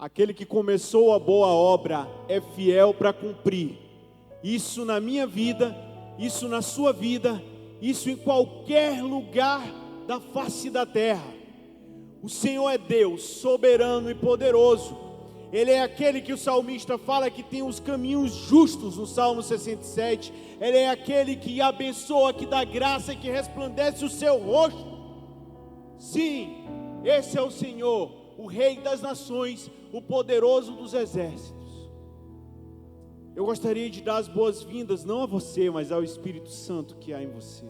Aquele que começou a boa obra é fiel para cumprir. Isso na minha vida, isso na sua vida, isso em qualquer lugar da face da terra. O Senhor é Deus, soberano e poderoso. Ele é aquele que o salmista fala que tem os caminhos justos no Salmo 67. Ele é aquele que abençoa, que dá graça e que resplandece o seu rosto. Sim, esse é o Senhor, o Rei das nações, o poderoso dos exércitos. Eu gostaria de dar as boas-vindas, não a você, mas ao Espírito Santo que há em você.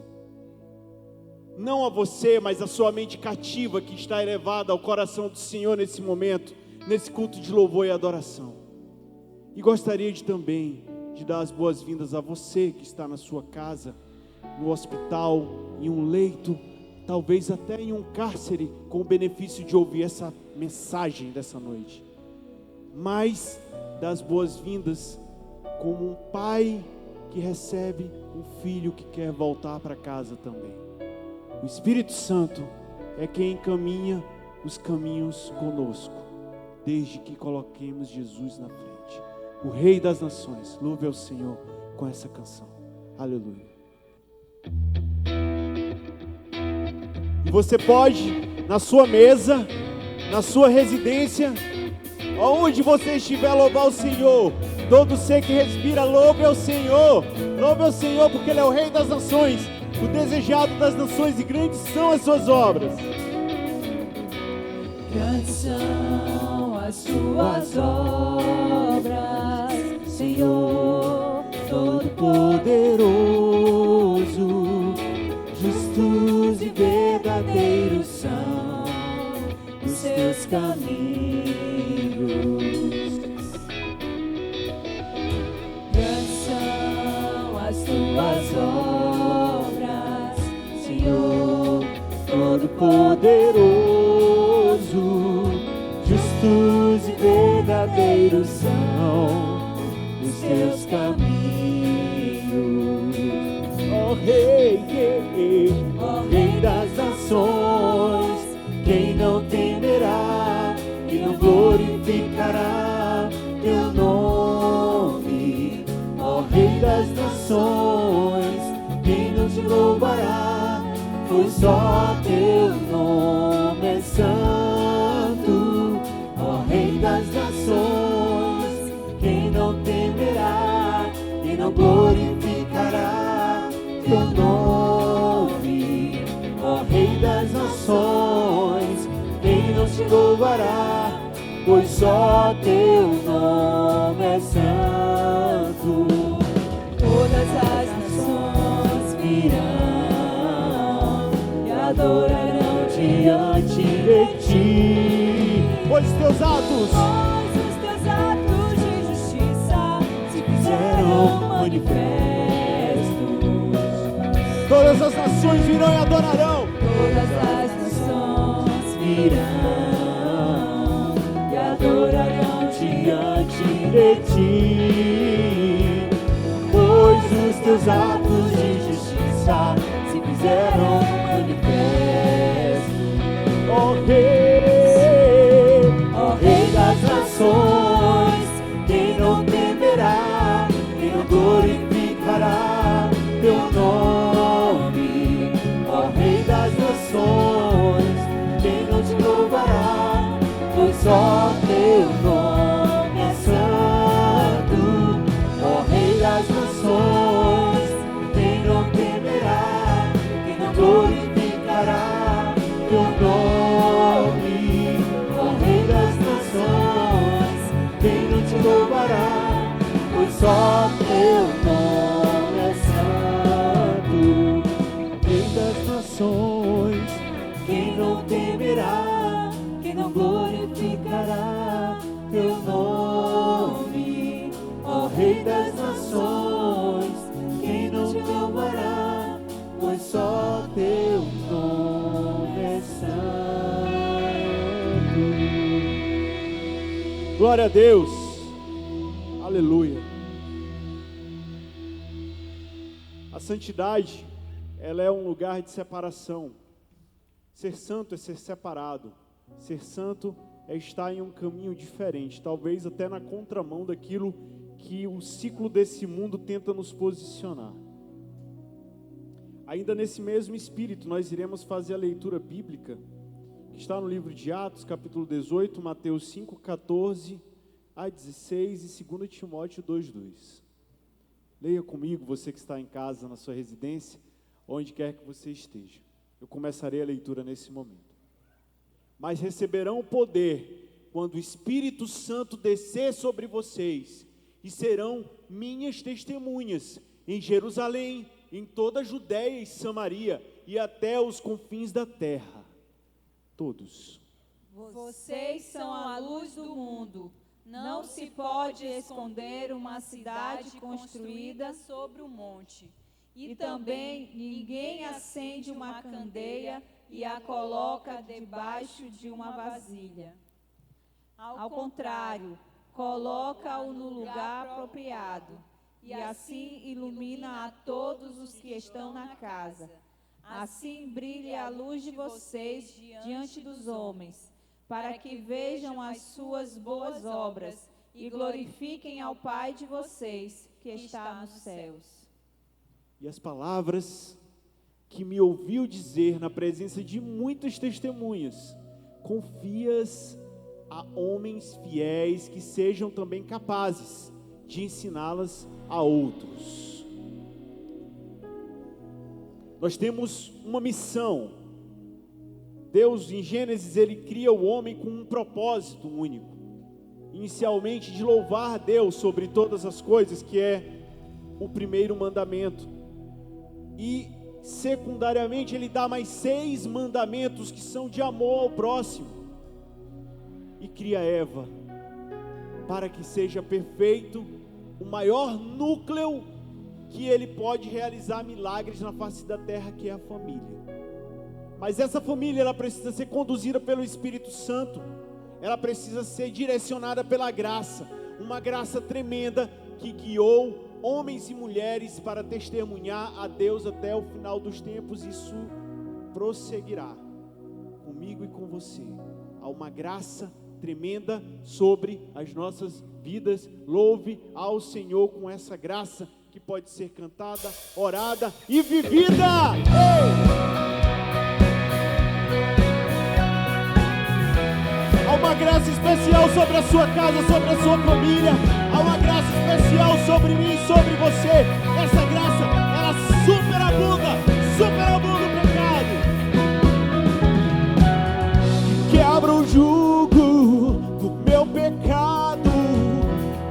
Não a você, mas a sua mente cativa que está elevada ao coração do Senhor nesse momento, nesse culto de louvor e adoração. E gostaria também de dar as boas-vindas a você que está na sua casa, no hospital, em um leito, talvez até em um cárcere, com o benefício de ouvir essa mensagem dessa noite. Mas das boas-vindas como um pai que recebe um filho que quer voltar para casa também. O Espírito Santo é quem encaminha os caminhos conosco, desde que coloquemos Jesus na frente. O Rei das Nações, louve ao Senhor com essa canção. Aleluia. E você pode, na sua mesa, na sua residência, aonde você estiver, louvar o Senhor. Todo ser que respira, louve ao Senhor. Louve ao Senhor porque Ele é o Rei das Nações, o desejado das nações, e grandes são as suas obras. Grandes são as suas obras, Senhor Todo-Poderoso. Justos e verdadeiros são os teus caminhos. Grandes são as tuas obras, Senhor Todo-Poderoso. Justos e verdadeiros são os teus caminhos. Ó Rei, Ó Rei das nações, quem não temerá, quem não glorificará teu nome? Ó Rei das nações, quem não te louvará? Pois só teu nome é santo. Ó Rei das nações, quem não temerá, quem não glorificará teu nome? Ó Rei das nações, quem não te louvará? Pois só teu nome é santo. Todas as nações virão e adorarão diante de ti. pois os teus atos de justiça se fizeram manifestos. todas as nações virão e adorarão. Todas as nações virão e adorarão diante de ti, pois os teus atos de justiça se fizeram manifestos. Ó Rei das nações, quem não temerá, quem não glorificará teu nome? Ó Rei das nações, quem não te louvará? Pois só teu nome é santo. Ó Rei das nações, quem não temerá, quem não glorificará teu nome? Ó Rei das nações, quem não te louvará? Pois só teu nome é santo. Rei das nações, quem não temerá, quem não glorificará teu nome? Ó Rei das nações, quem não te louvará? Pois só teu nome é santo. Glória a Deus. Aleluia. A santidade, ela é um lugar de separação. Ser santo é ser separado. Ser santo é estar em um caminho diferente, talvez até na contramão daquilo que o ciclo desse mundo tenta nos posicionar. Ainda nesse mesmo espírito, nós iremos fazer a leitura bíblica, que está no livro de Atos, capítulo 18, Mateus 5, 14 a 16 e 2 Timóteo 2, 2. Leia comigo, você que está em casa, na sua residência, onde quer que você esteja. Eu começarei a leitura nesse momento. Mas receberão o poder quando o Espírito Santo descer sobre vocês, e serão minhas testemunhas em Jerusalém, em toda a Judéia e Samaria, e até os confins da terra. Todos. Vocês são a luz do mundo. Não se pode esconder uma cidade construída sobre um monte. E também ninguém acende uma candeia e a coloca debaixo de uma vasilha. Ao contrário, coloca-o no lugar apropriado, e assim ilumina a todos os que estão na casa. Assim brilhe a luz de vocês diante dos homens, para que vejam as suas boas obras e glorifiquem ao Pai de vocês, que está nos céus. E as palavras que me ouviu dizer na presença de muitas testemunhas, confias a homens fiéis que sejam também capazes de ensiná-las a outros. Nós temos uma missão. Deus, em Gênesis, Ele cria o homem com um propósito único. Inicialmente, de louvar a Deus sobre todas as coisas, que é o primeiro mandamento. E, secundariamente, Ele dá mais 6 mandamentos que são de amor ao próximo. E cria Eva, para que seja perfeito, o maior núcleo que Ele pode realizar milagres na face da terra, que é a família. Mas essa família, ela precisa ser conduzida pelo Espírito Santo, ela precisa ser direcionada pela graça, uma graça tremenda que guiou homens e mulheres para testemunhar a Deus até o final dos tempos. Isso prosseguirá comigo e com você. Há uma graça tremenda sobre as nossas vidas. Louve ao Senhor com essa graça que pode ser cantada, orada e vivida. Há uma graça especial sobre a sua casa, sobre a sua família. Há uma graça especial sobre mim e sobre você. Essa graça, ela superabunda o pecado. Quebra o jugo do meu pecado,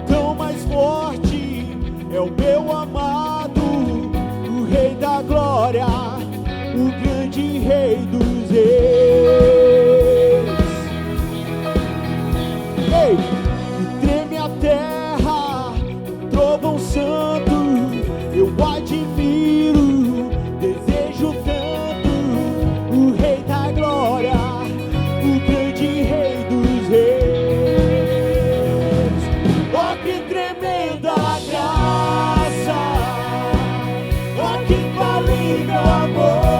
tão mais forte é o meu amado, o Rei da Glória, o grande Rei dos Reis. Ei, que treme a terra, trovão santo, eu admiro, desejo tanto, o Rei da Glória, o grande Rei dos Reis. Oh, que tremenda graça, oh, que vale meu amor.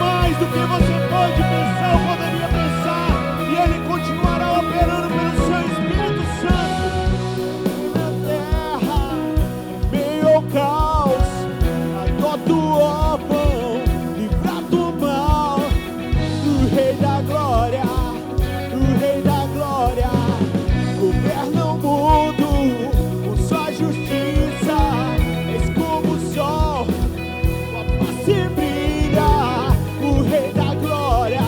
Mais do que você pode pensar ou poderia pensar, e Ele continuará operando pelo seu Espírito Santo na terra, em meio ao caos. Adota o órfão, livra do mal, o Rei da Glória, o Rei da Glória, governa o mundo com sua justiça, és como o sol, tua face brilha. O Rei da Glória, o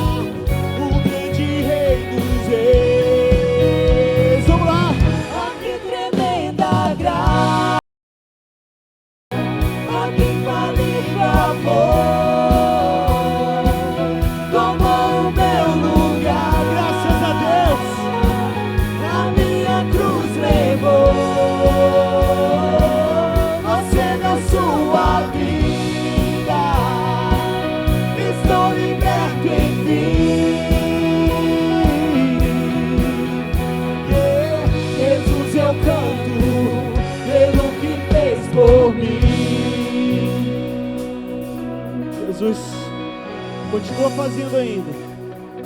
Continua fazendo ainda.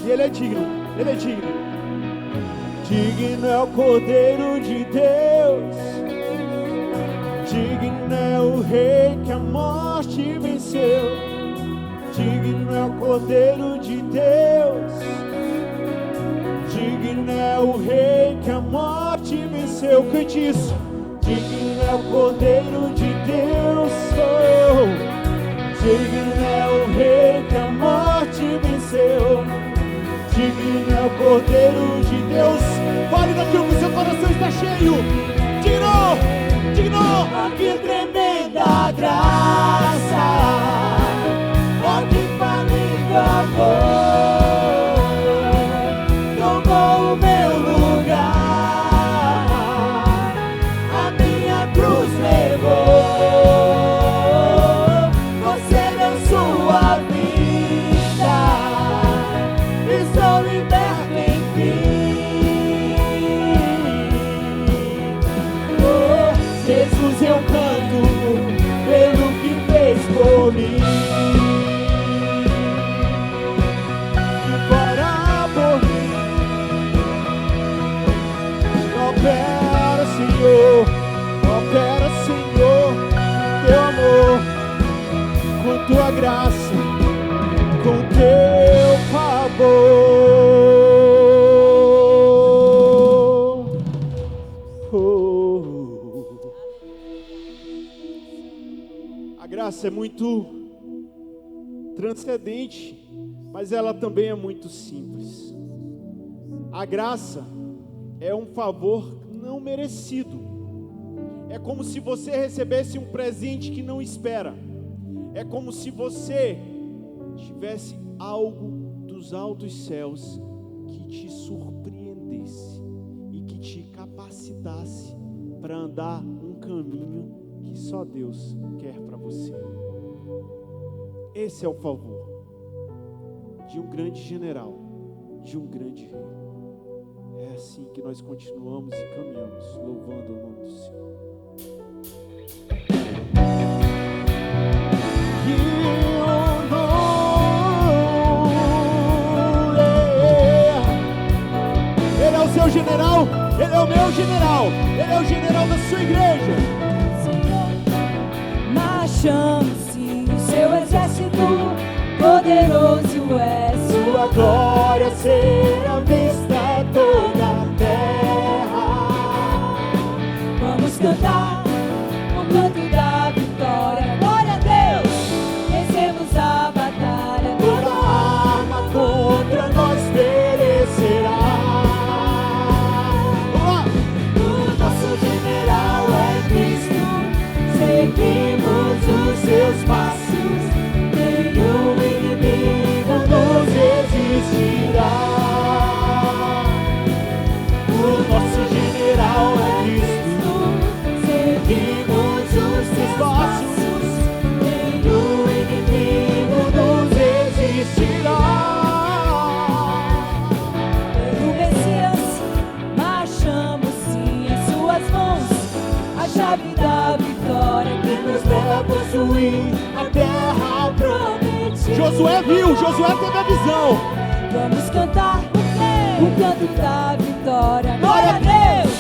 E Ele é digno. Ele é digno. Digno é o Cordeiro de Deus. Digno é o Rei que a morte venceu. Digno é o Cordeiro de Deus. Digno é o Rei que a morte venceu. Cante isso. Digno é o Cordeiro de Deus. Oh. Digno é o Rei que a morte venceu. Digno é o Cordeiro de Deus. Fale daquilo que o seu coração está cheio. Digno, digno. Oh, que tremenda graça, oh, que faminto amor, tomou o meu lugar, a minha cruz levou. Você deu sua vida, estou liberto enfim. Oh, Jesus, eu canto pelo que fez por mim. Que fará por mim. Opera, Senhor. Opera, Senhor. Teu amor, com tua graça, com teu favor. Oh. A graça é muito transcendente, mas ela também é muito simples. A graça é um favor não merecido. É como se você recebesse um presente que não espera. É como se você tivesse algo dos altos céus que te surpreendesse e que te capacitasse para andar um caminho que só Deus quer para você. Esse é o favor de um grande general, de um grande rei. É assim que nós continuamos e caminhamos, louvando o nome do Senhor. Ele é o seu general, ele é o meu general, ele é o general da sua igreja. Marchamos-se o seu exército, poderoso é Sua glória será vista toda a terra. Vamos cantar o canto da vitória. Glória a Deus, vencemos a batalha. Toda arma contra nós perecerá. O nosso general é Cristo, seguimos os seus passos. Nenhum inimigo nos resistirá. O nosso general é Cristo, seguimos os seus passos. Nenhum inimigo nos resistirá. O Messias, marchamos sim em suas mãos, a chave da vitória Que nos leva a possuir a terra prometida. Josué viu, Josué teve a visão. Vamos cantar o canto da vitória. Glória a Deus,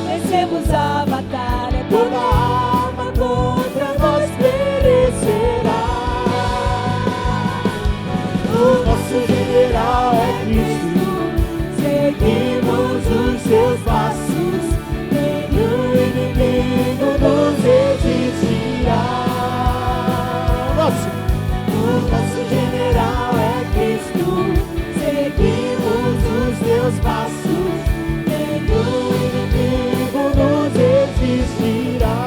vencemos a batalha. Toda arma contra nós perecerá. O nosso general é Cristo, seguimos os seus passos. Nenhum inimigo nos resistirá. Nossa, O nosso general é Cristo, seguimos os seus passos. Nenhum inimigo nos resistirá.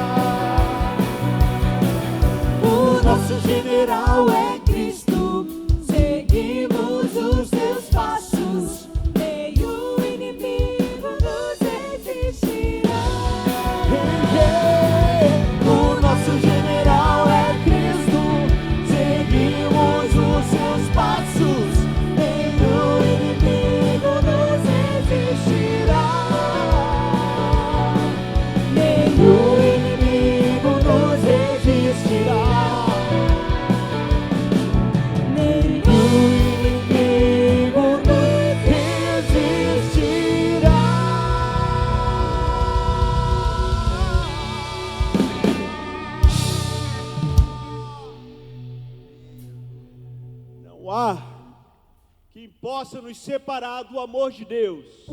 que possa nos separar do amor de Deus.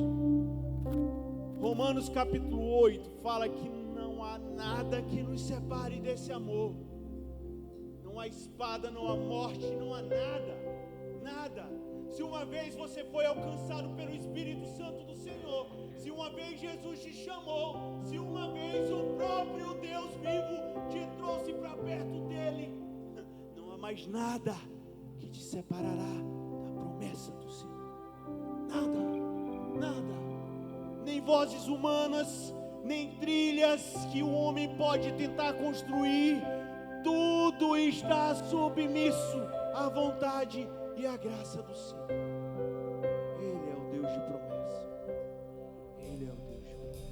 Romanos capítulo 8 fala que não há nada que nos separe desse amor. Não há espada, não há morte, não há nada, nada. Se uma vez você foi alcançado pelo Espírito Santo do Senhor, se uma vez Jesus te chamou, se uma vez o próprio Deus vivo te trouxe para perto dele, não há mais nada que te separará da promessa do Senhor. Nada, nada. Nem vozes humanas, nem trilhas que o homem pode tentar construir. Tudo está submisso à vontade e à graça do Senhor. Ele é o Deus de promessa. Ele é o Deus de promessa.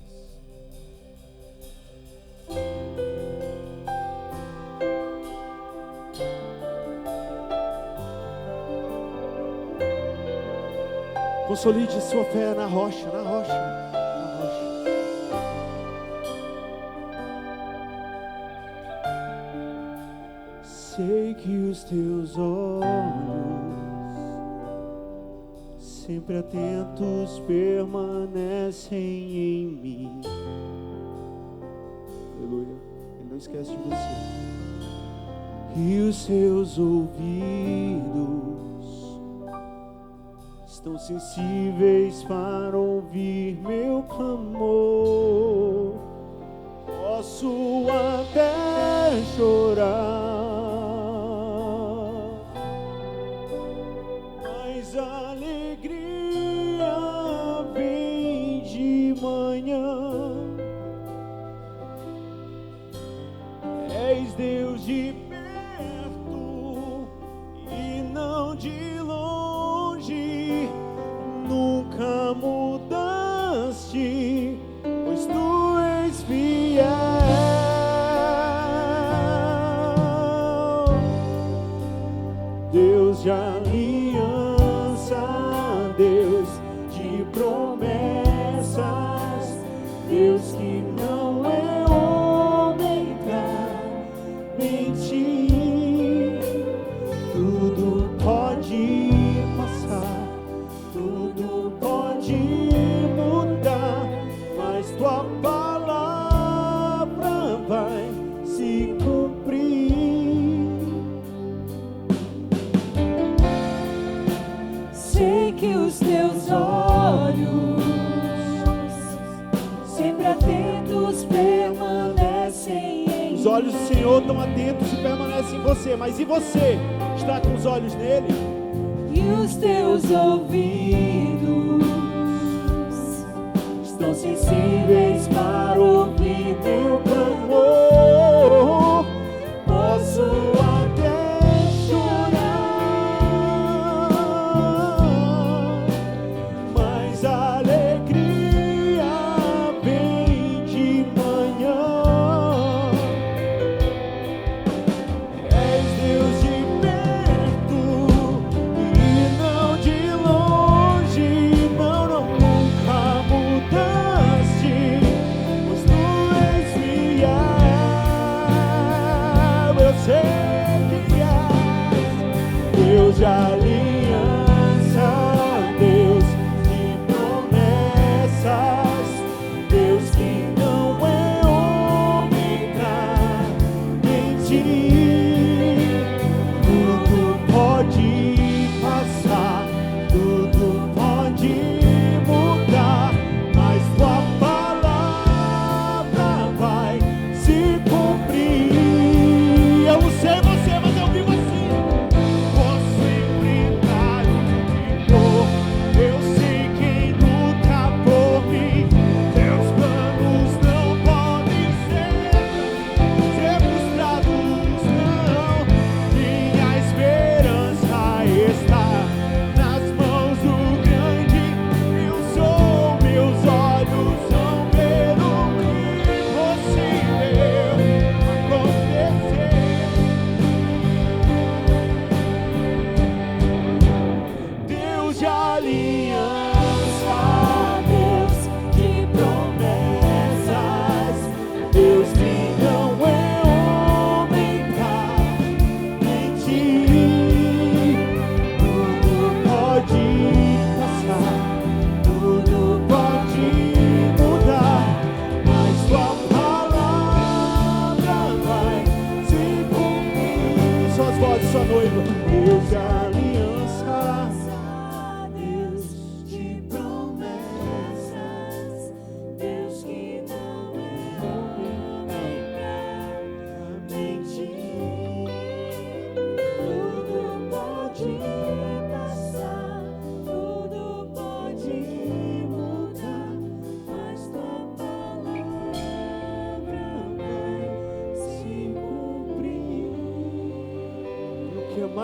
Consolide sua fé na rocha, na rocha, na rocha. Sei que os teus olhos, sempre atentos, permanecem em mim. Aleluia. Ele não esquece de você. E os seus ouvidos estão sensíveis para ouvir meu clamor. Posso até chorar, mas a alegria vem de manhã. És Deus de perto e não de longe. Nunca mudaste, pois tu és fiel. Deus de aliança, Deus de promessas, Deus que não é homem pra mentir. Tudo pode passar, tudo pode mudar, mas tua palavra vai se cumprir. Sei que os teus olhos, sempre atentos, permanecem em Os olhos do Senhor estão atentos e permanecem em você, mas e você? Está com os olhos nele? e os teus ouvidos estão sensíveis para ouvir teu clamor. Posso até chorar, mas a alegria vem de manhã. És Deus de perto e não de longe. Não, nunca mudaste, pois tu és fiel.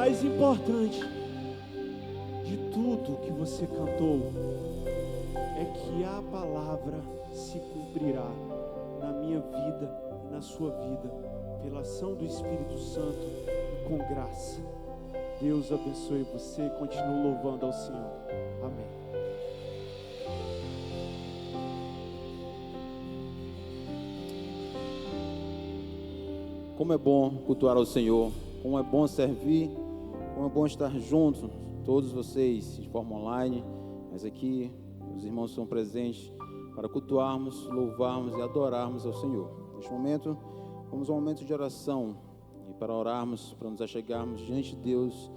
mais importante de tudo que você cantou é que a palavra se cumprirá na minha vida e na sua vida, pela ação do Espírito Santo e com graça. Deus abençoe você e continue louvando ao Senhor. Amém. Como é bom cultuar ao Senhor, como é bom servir, como é bom estar junto, todos vocês de forma online, mas aqui os irmãos estão presentes para cultuarmos, louvarmos e adorarmos ao Senhor. Neste momento, vamos a um momento de oração, e para orarmos, para nos achegarmos diante de Deus,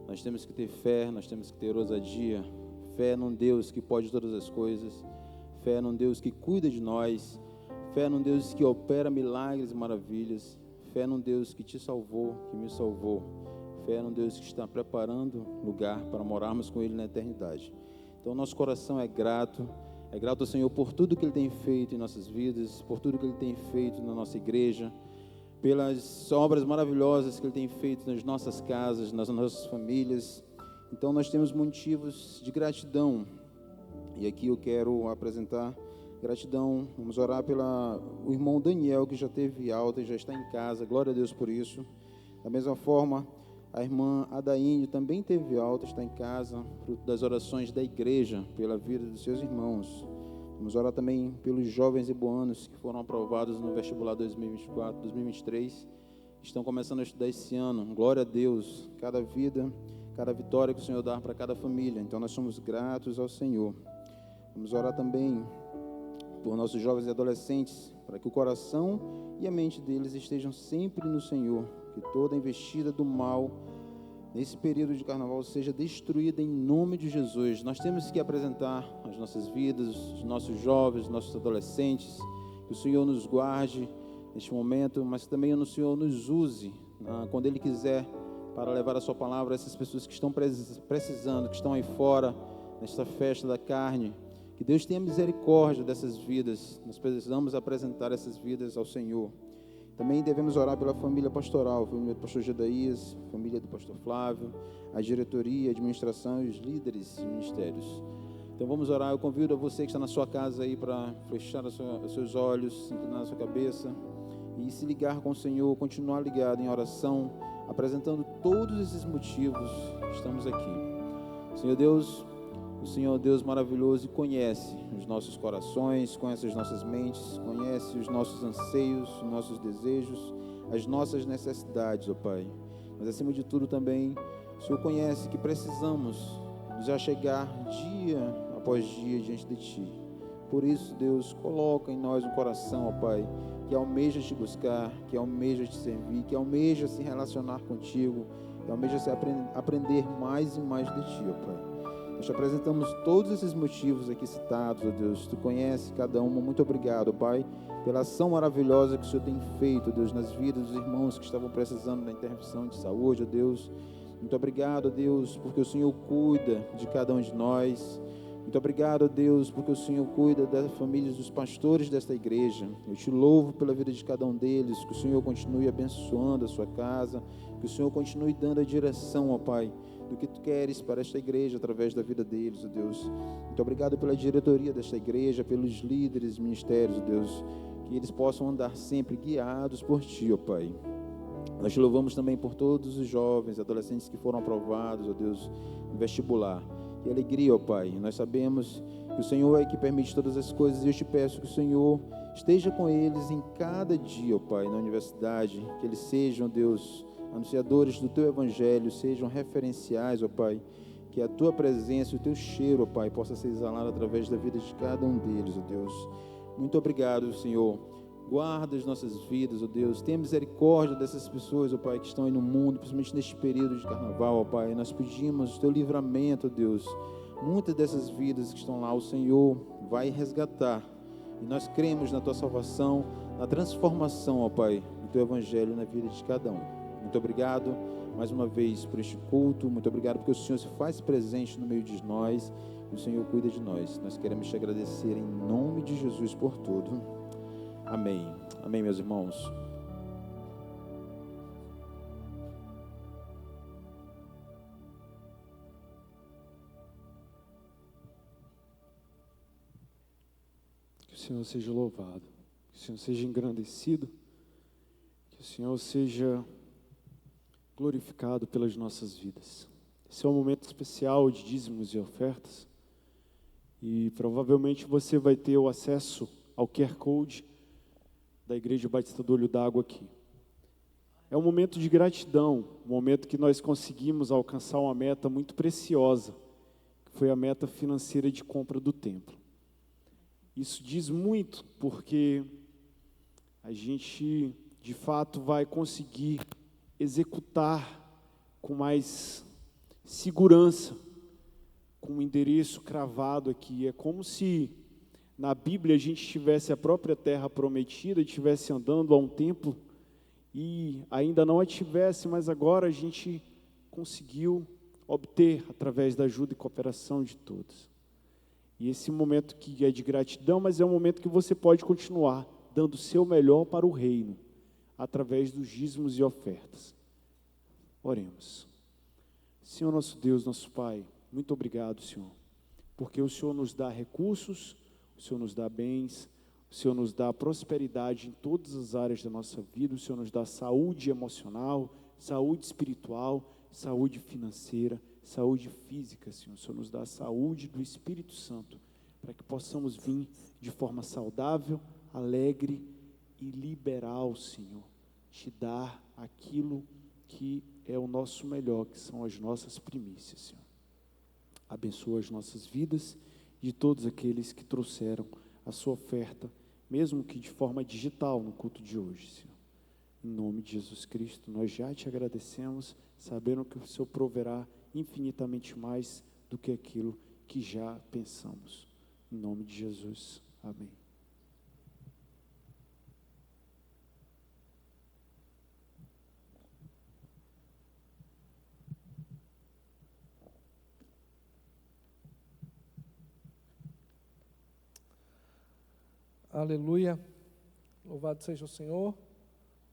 nós temos que ter fé, nós temos que ter ousadia, fé num Deus que pode todas as coisas, fé num Deus que cuida de nós, fé num Deus que opera milagres e maravilhas, fé num Deus que te salvou, que me salvou, fé num Deus que está preparando lugar para morarmos com Ele na eternidade. Então, nosso coração é grato ao Senhor por tudo que Ele tem feito em nossas vidas, por tudo que Ele tem feito na nossa igreja, pelas obras maravilhosas que Ele tem feito nas nossas casas, nas nossas famílias. Então, nós temos motivos de gratidão, e aqui eu quero apresentar gratidão. Vamos orar pelo irmão Daniel, que já teve alta e já está em casa, glória a Deus por isso. Da mesma forma, a irmã Adaine também teve alta, está em casa, fruto das orações da igreja, pela vida dos seus irmãos. Vamos orar também pelos jovens iboanos que foram aprovados no vestibular 2024, 2023, que estão começando a estudar esse ano. Glória a Deus, cada vida, cada vitória que o Senhor dá para cada família. Então nós somos gratos ao Senhor. Vamos orar também por nossos jovens e adolescentes, para que o coração e a mente deles estejam sempre no Senhor, que toda investida do mal nesse período de carnaval seja destruída em nome de Jesus. Nós temos que apresentar as nossas vidas, os nossos jovens, os nossos adolescentes, que o Senhor nos guarde neste momento, mas também o Senhor nos use quando Ele quiser, para levar a sua palavra a essas pessoas que estão precisando, que estão aí fora, nesta festa da carne. Que Deus tenha misericórdia dessas vidas. Nós precisamos apresentar essas vidas ao Senhor. Também devemos orar pela família pastoral, a família do pastor Gedaías, a família do pastor Flávio, a diretoria, a administração e os líderes de ministérios. Então vamos orar. Eu convido a você que está na sua casa aí para fechar os seus olhos, inclinar a sua cabeça e se ligar com o Senhor, continuar ligado em oração, apresentando todos esses motivos que estamos aqui. Senhor Deus, o Senhor Deus maravilhoso conhece os nossos corações, conhece as nossas mentes, conhece os nossos anseios, os nossos desejos, as nossas necessidades, ó Pai. Mas acima de tudo também, o Senhor conhece que precisamos nos achegar dia após dia diante de Ti. Por isso, Deus, coloca em nós um coração, ó Pai, que almeja Te buscar, que almeja Te servir, que almeja se relacionar contigo, que almeja se aprender mais e mais de Ti, ó Pai. Nós te apresentamos todos esses motivos aqui citados, ó Deus. Tu conhece cada um. Muito obrigado, Pai, pela ação maravilhosa que o Senhor tem feito, ó Deus, nas vidas dos irmãos que estavam precisando da intervenção de saúde, ó Deus. Muito obrigado, ó Deus, porque o Senhor cuida de cada um de nós. Muito obrigado, ó Deus, porque o Senhor cuida das famílias dos pastores desta igreja. Eu te louvo pela vida de cada um deles, que o Senhor continue abençoando a sua casa, que o Senhor continue dando a direção, ó Pai, do que Tu queres para esta igreja, através da vida deles, ó Deus. Muito obrigado pela diretoria desta igreja, pelos líderes, ministérios, ó Deus, que eles possam andar sempre guiados por Ti, ó Pai. Nós te louvamos também por todos os jovens, adolescentes que foram aprovados, ó Deus, no vestibular. Que alegria, ó Pai. Nós sabemos que o Senhor é que permite todas as coisas, e eu te peço que o Senhor esteja com eles em cada dia, ó Pai, na universidade, que eles sejam, Deus, anunciadores do Teu Evangelho, sejam referenciais, ó Pai, que a Tua presença e o Teu cheiro, ó Pai, possa ser exalado através da vida de cada um deles, ó Deus. Muito obrigado, Senhor. Guarda as nossas vidas, ó Deus. Tenha misericórdia dessas pessoas, ó Pai, que estão aí no mundo, principalmente neste período de carnaval, ó Pai. Nós pedimos o Teu livramento, ó Deus. Muitas dessas vidas que estão lá, o Senhor vai resgatar. E nós cremos na Tua salvação, na transformação, ó Pai, do Teu Evangelho na vida de cada um. Muito obrigado mais uma vez por este culto. Muito obrigado porque o Senhor se faz presente no meio de nós. E o Senhor cuida de nós. Nós queremos te agradecer em nome de Jesus por tudo. Amém. Amém, meus irmãos. Senhor seja louvado, que o Senhor seja engrandecido, que o Senhor seja glorificado pelas nossas vidas. Esse é um momento especial de dízimos e ofertas, e provavelmente você vai ter o acesso ao QR Code da Igreja Batista do Olho d'Água aqui. É um momento de gratidão, um momento que nós conseguimos alcançar uma meta muito preciosa, que foi a meta financeira de compra do templo. Isso diz muito, porque a gente, de fato, vai conseguir executar com mais segurança, com o endereço cravado aqui. É como se na Bíblia a gente tivesse a própria terra prometida, estivesse andando há um tempo e ainda não a tivesse, mas agora a gente conseguiu obter através da ajuda e cooperação de todos. E esse momento que é de gratidão, mas é um momento que você pode continuar dando o seu melhor para o reino, através dos dízimos e ofertas. Oremos. Senhor nosso Deus, nosso Pai, muito obrigado, Senhor, porque o Senhor nos dá recursos, o Senhor nos dá bens, o Senhor nos dá prosperidade em todas as áreas da nossa vida, o Senhor nos dá saúde emocional, saúde espiritual, saúde financeira, saúde física, Senhor. O Senhor nos dá a saúde do Espírito Santo, para que possamos vir de forma saudável, alegre e liberal, Senhor, te dar aquilo que é o nosso melhor, que são as nossas primícias, Senhor. Abençoa as nossas vidas e de todos aqueles que trouxeram a sua oferta, mesmo que de forma digital no culto de hoje, Senhor. Em nome de Jesus Cristo, nós já te agradecemos, sabendo que o Senhor proverá infinitamente mais do que aquilo que já pensamos. Em nome de Jesus. Amém. Aleluia, louvado seja o Senhor,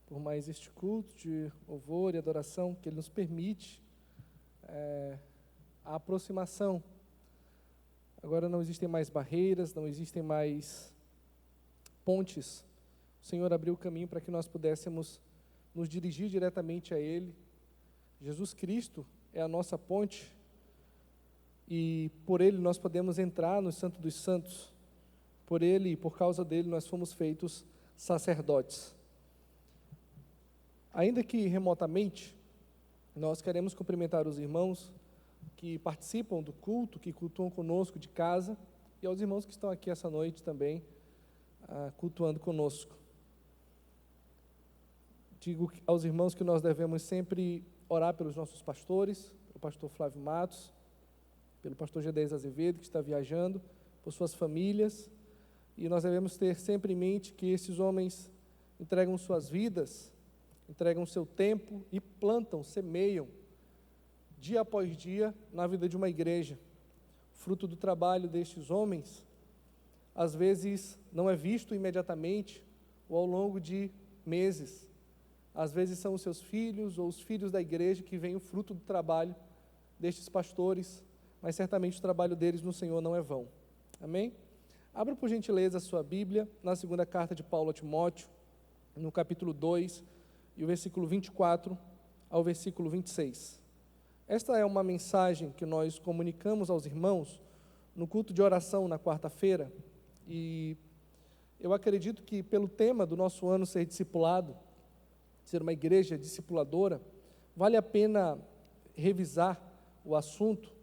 por mais este culto de louvor e adoração que Ele nos permite, a aproximação. Agora não existem mais barreiras, não existem mais pontes. O Senhor abriu o caminho para que nós pudéssemos nos dirigir diretamente a Ele. Jesus Cristo é a nossa ponte, e por Ele nós podemos entrar no Santo dos Santos. Por Ele e por causa dEle nós fomos feitos sacerdotes. Ainda que remotamente, nós queremos cumprimentar os irmãos que participam do culto, que cultuam conosco de casa, e aos irmãos que estão aqui essa noite também, cultuando conosco. Digo aos irmãos que nós devemos sempre orar pelos nossos pastores, pelo pastor Flávio Matos, pelo pastor G10 Azevedo, que está viajando, por suas famílias, e nós devemos ter sempre em mente que esses homens entregam suas vidas, entregam seu tempo e plantam, semeiam, dia após dia, na vida de uma igreja. Fruto do trabalho destes homens, às vezes não é visto imediatamente ou ao longo de meses. Às vezes são os seus filhos ou os filhos da igreja que veem o fruto do trabalho destes pastores, mas certamente o trabalho deles no Senhor não é vão. Amém? Abra por gentileza a sua Bíblia, na segunda carta de Paulo a Timóteo, no capítulo 2, e o versículo 24 ao versículo 26. Esta é uma mensagem que nós comunicamos aos irmãos no culto de oração na quarta-feira, e eu acredito que pelo tema do nosso ano ser discipulado, ser uma igreja discipuladora, vale a pena revisar o assunto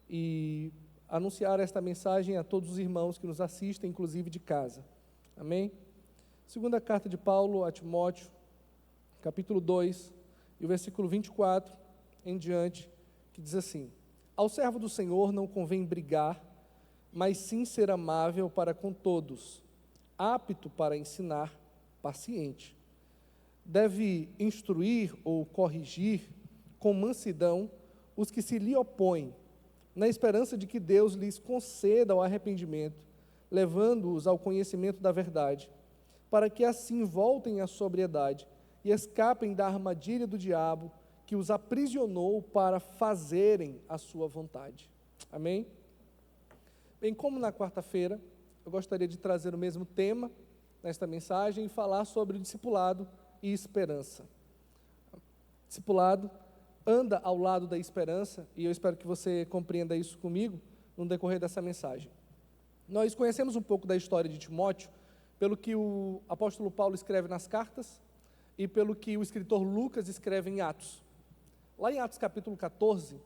e anunciar esta mensagem a todos os irmãos que nos assistem, inclusive de casa. Amém? Segunda carta de Paulo a Timóteo, capítulo 2, e o versículo 24 em diante, que diz assim: Ao servo do Senhor não convém brigar, mas sim ser amável para com todos, apto para ensinar, paciente. Deve instruir ou corrigir com mansidão os que se lhe opõem, na esperança de que Deus lhes conceda o arrependimento, levando-os ao conhecimento da verdade, para que assim voltem à sobriedade e escapem da armadilha do diabo, que os aprisionou para fazerem a sua vontade. Amém? Bem, como na quarta-feira, eu gostaria de trazer o mesmo tema nesta mensagem e falar sobre o discipulado e esperança. Discipulado anda ao lado da esperança, e eu espero que você compreenda isso comigo no decorrer dessa mensagem. Nós conhecemos um pouco da história de Timóteo pelo que o apóstolo Paulo escreve nas cartas e pelo que o escritor Lucas escreve em Atos. Lá em Atos capítulo 14,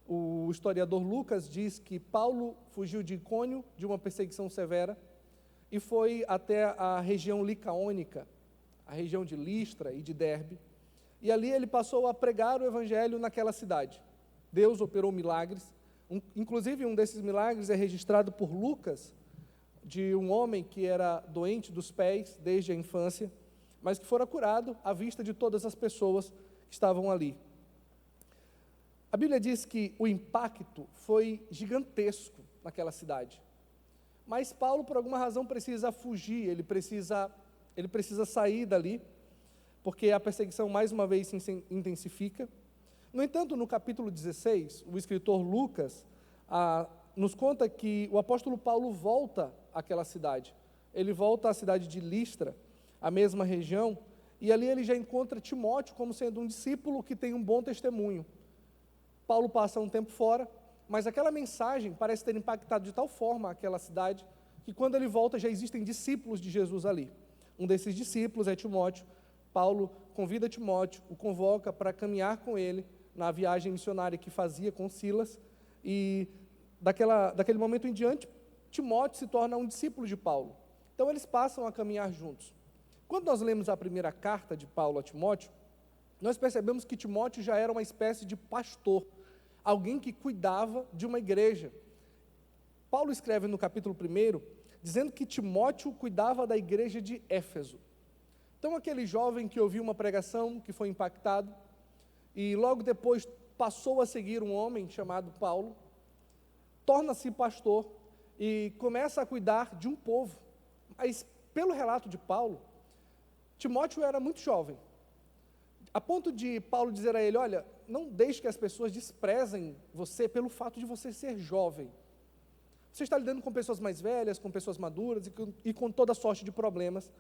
o historiador Lucas diz que Paulo fugiu de Icônio, de uma perseguição severa, e foi até a região licaônica, a região de Listra e de Derbe, e ali ele passou a pregar o evangelho naquela cidade. Deus operou milagres, inclusive um desses milagres é registrado por Lucas, de um homem que era doente dos pés desde a infância, mas que fora curado à vista de todas as pessoas que estavam ali. A Bíblia diz que o impacto foi gigantesco naquela cidade. Mas Paulo, por alguma razão, precisa fugir, ele precisa sair dali, porque a perseguição mais uma vez se intensifica. No entanto, no capítulo 16, o escritor Lucas nos conta que o apóstolo Paulo volta àquela cidade. Ele volta à cidade de Listra, a mesma região, e ali ele já encontra Timóteo como sendo um discípulo que tem um bom testemunho. Paulo passa um tempo fora, mas aquela mensagem parece ter impactado de tal forma aquela cidade, que quando ele volta já existem discípulos de Jesus ali. Um desses discípulos é Timóteo. Paulo convida Timóteo, o convoca para caminhar com ele na viagem missionária que fazia com Silas, e daquele momento em diante, Timóteo se torna um discípulo de Paulo. Então eles passam a caminhar juntos. Quando nós lemos a primeira carta de Paulo a Timóteo, nós percebemos que Timóteo já era uma espécie de pastor, alguém que cuidava de uma igreja. Paulo escreve no capítulo 1, dizendo que Timóteo cuidava da igreja de Éfeso. Então aquele jovem que ouviu uma pregação, que foi impactado, e logo depois passou a seguir um homem chamado Paulo, torna-se pastor e começa a cuidar de um povo. Mas pelo relato de Paulo, Timóteo era muito jovem, a ponto de Paulo dizer a ele: olha, não deixe que as pessoas desprezem você pelo fato de você ser jovem. Você está lidando com pessoas mais velhas, com pessoas maduras e com toda sorte de problemas.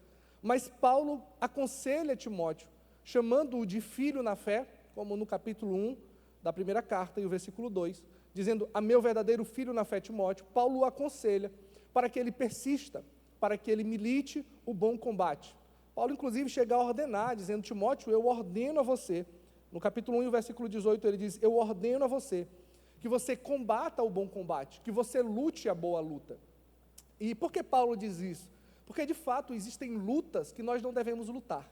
Mas Paulo aconselha Timóteo, chamando-o de filho na fé, como no capítulo 1 da primeira carta e o versículo 2, dizendo: a meu verdadeiro filho na fé, Timóteo. Paulo o aconselha para que ele persista, para que ele milite o bom combate. Paulo, inclusive, chega a ordenar, dizendo: Timóteo, eu ordeno a você, no capítulo 1, versículo 18, ele diz: eu ordeno a você, que você combata o bom combate, que você lute a boa luta. E por que Paulo diz isso? Porque, de fato, existem lutas que nós não devemos lutar.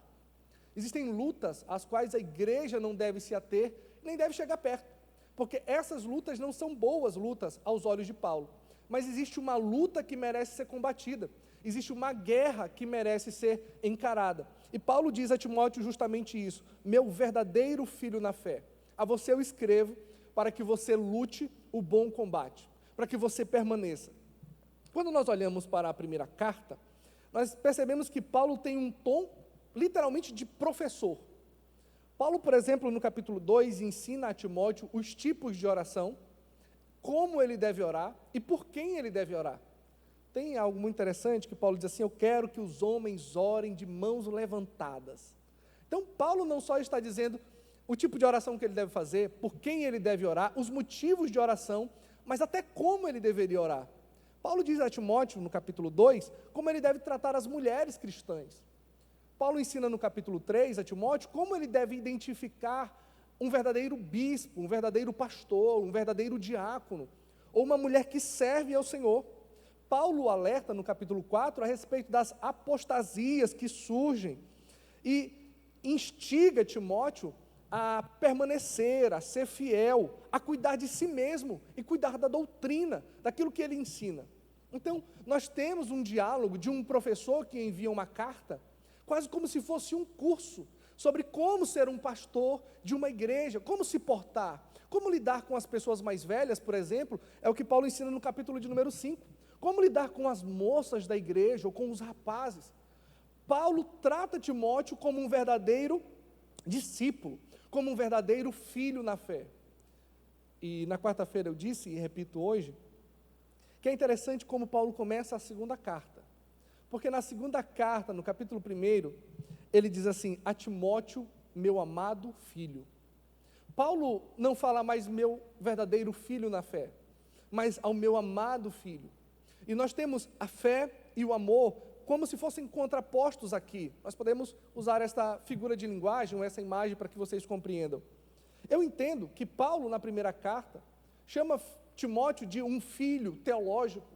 Existem lutas às quais a igreja não deve se ater, nem deve chegar perto, porque essas lutas não são boas lutas aos olhos de Paulo, mas existe uma luta que merece ser combatida. Existe uma guerra que merece ser encarada. E Paulo diz a Timóteo justamente isso: meu verdadeiro filho na fé, a você eu escrevo para que você lute o bom combate, para que você permaneça. Quando nós olhamos para a primeira carta, nós percebemos que Paulo tem um tom literalmente de professor. Paulo, por exemplo, no capítulo 2, ensina a Timóteo os tipos de oração, como ele deve orar e por quem ele deve orar. Tem algo muito interessante que Paulo diz assim: eu quero que os homens orem de mãos levantadas. Então Paulo não só está dizendo o tipo de oração que ele deve fazer, por quem ele deve orar, os motivos de oração, mas até como ele deveria orar. Paulo diz a Timóteo, no capítulo 2, como ele deve tratar as mulheres cristãs. Paulo ensina no capítulo 3 a Timóteo como ele deve identificar um verdadeiro bispo, um verdadeiro pastor, um verdadeiro diácono, ou uma mulher que serve ao Senhor. Paulo alerta no capítulo 4 a respeito das apostasias que surgem e instiga Timóteo a permanecer, a ser fiel, a cuidar de si mesmo e cuidar da doutrina, daquilo que ele ensina. Então, nós temos um diálogo de um professor que envia uma carta, quase como se fosse um curso, sobre como ser um pastor de uma igreja, como se portar, como lidar com as pessoas mais velhas, por exemplo, é o que Paulo ensina no capítulo de número 5. Como lidar com as moças da igreja ou com os rapazes. Paulo trata Timóteo como um verdadeiro discípulo, como um verdadeiro filho na fé. E na quarta-feira eu disse, e repito hoje, que é interessante como Paulo começa a segunda carta. Porque na segunda carta, no capítulo 1, ele diz assim: a Timóteo, meu amado filho. Paulo não fala mais meu verdadeiro filho na fé, mas ao meu amado filho. E nós temos a fé e o amor como se fossem contrapostos aqui. Nós podemos usar esta figura de linguagem, ou essa imagem, para que vocês compreendam. Eu entendo que Paulo, na primeira carta, chama Timóteo de um filho teológico,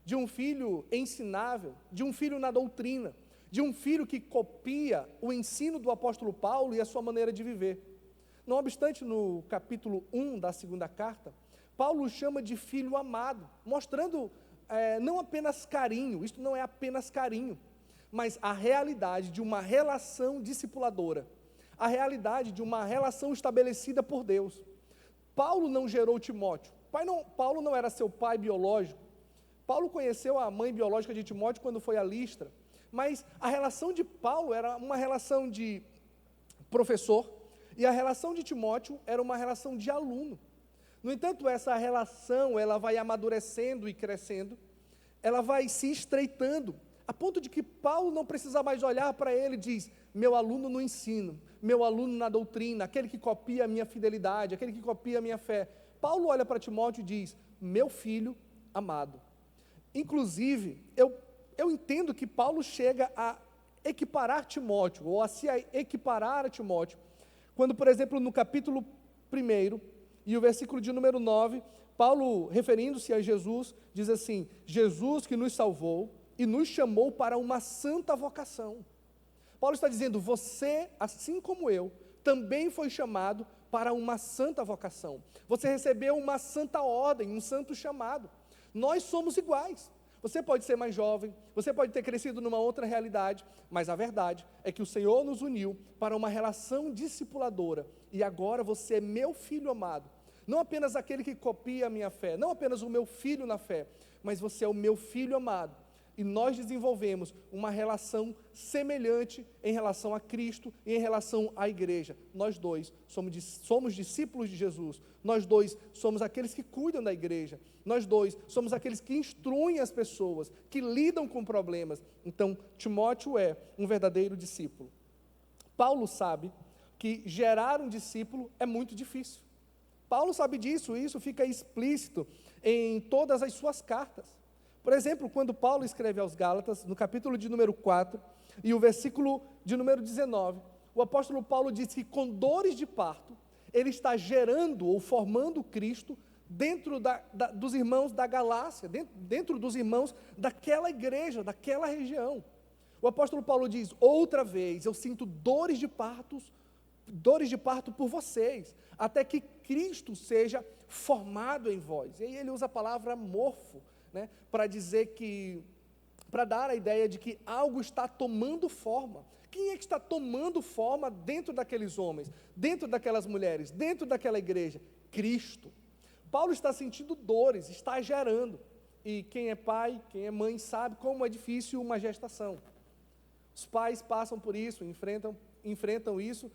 de um filho ensinável, de um filho na doutrina, de um filho que copia o ensino do apóstolo Paulo e a sua maneira de viver. Não obstante, no capítulo 1 da segunda carta, Paulo o chama de filho amado, mostrando não apenas carinho, isto não é apenas carinho, mas a realidade de uma relação discipuladora, a realidade de uma relação estabelecida por Deus. Paulo não gerou Timóteo, Paulo não era seu pai biológico. Paulo conheceu a mãe biológica de Timóteo quando foi a Listra, mas a relação de Paulo era uma relação de professor, e a relação de Timóteo era uma relação de aluno. No entanto, essa relação, ela vai amadurecendo e crescendo, ela vai se estreitando, a ponto de que Paulo não precisa mais olhar para ele e diz: meu aluno no ensino, meu aluno na doutrina, aquele que copia a minha fidelidade, aquele que copia a minha fé. Paulo olha para Timóteo e diz: meu filho amado. Inclusive, eu entendo que Paulo chega a equiparar Timóteo, ou a se equiparar a Timóteo, quando, por exemplo, no capítulo 1, e o versículo de número 9, Paulo, referindo-se a Jesus, diz assim: Jesus que nos salvou e nos chamou para uma santa vocação. Paulo está dizendo: você, assim como eu, também foi chamado para uma santa vocação. Você recebeu uma santa ordem, um santo chamado. Nós somos iguais. Você pode ser mais jovem, você pode ter crescido numa outra realidade, mas a verdade é que o Senhor nos uniu para uma relação discipuladora, e agora você é meu filho amado. Não apenas aquele que copia a minha fé, não apenas o meu filho na fé, mas você é o meu filho amado. E nós desenvolvemos uma relação semelhante em relação a Cristo e em relação à igreja. Nós dois somos discípulos de Jesus. Nós dois somos aqueles que cuidam da igreja. Nós dois somos aqueles que instruem as pessoas, que lidam com problemas. Então, Timóteo é um verdadeiro discípulo. Paulo sabe que gerar um discípulo é muito difícil. Paulo sabe disso, e isso fica explícito em todas as suas cartas. Por exemplo, quando Paulo escreve aos Gálatas, no capítulo de número 4, e o versículo de número 19, o apóstolo Paulo diz que com dores de parto, ele está gerando ou formando Cristo dentro dos irmãos da Galácia, dentro dos irmãos daquela igreja, daquela região. O apóstolo Paulo diz: outra vez eu sinto dores de parto por vocês, até que Cristo seja formado em vós. E aí ele usa a palavra morfo, para dizer para dar a ideia de que algo está tomando forma. Quem é que está tomando forma dentro daqueles homens, dentro daquelas mulheres, dentro daquela igreja? Cristo. Paulo está sentindo dores, está gerando. E quem é pai, quem é mãe, sabe como é difícil uma gestação. Os pais passam por isso, enfrentam isso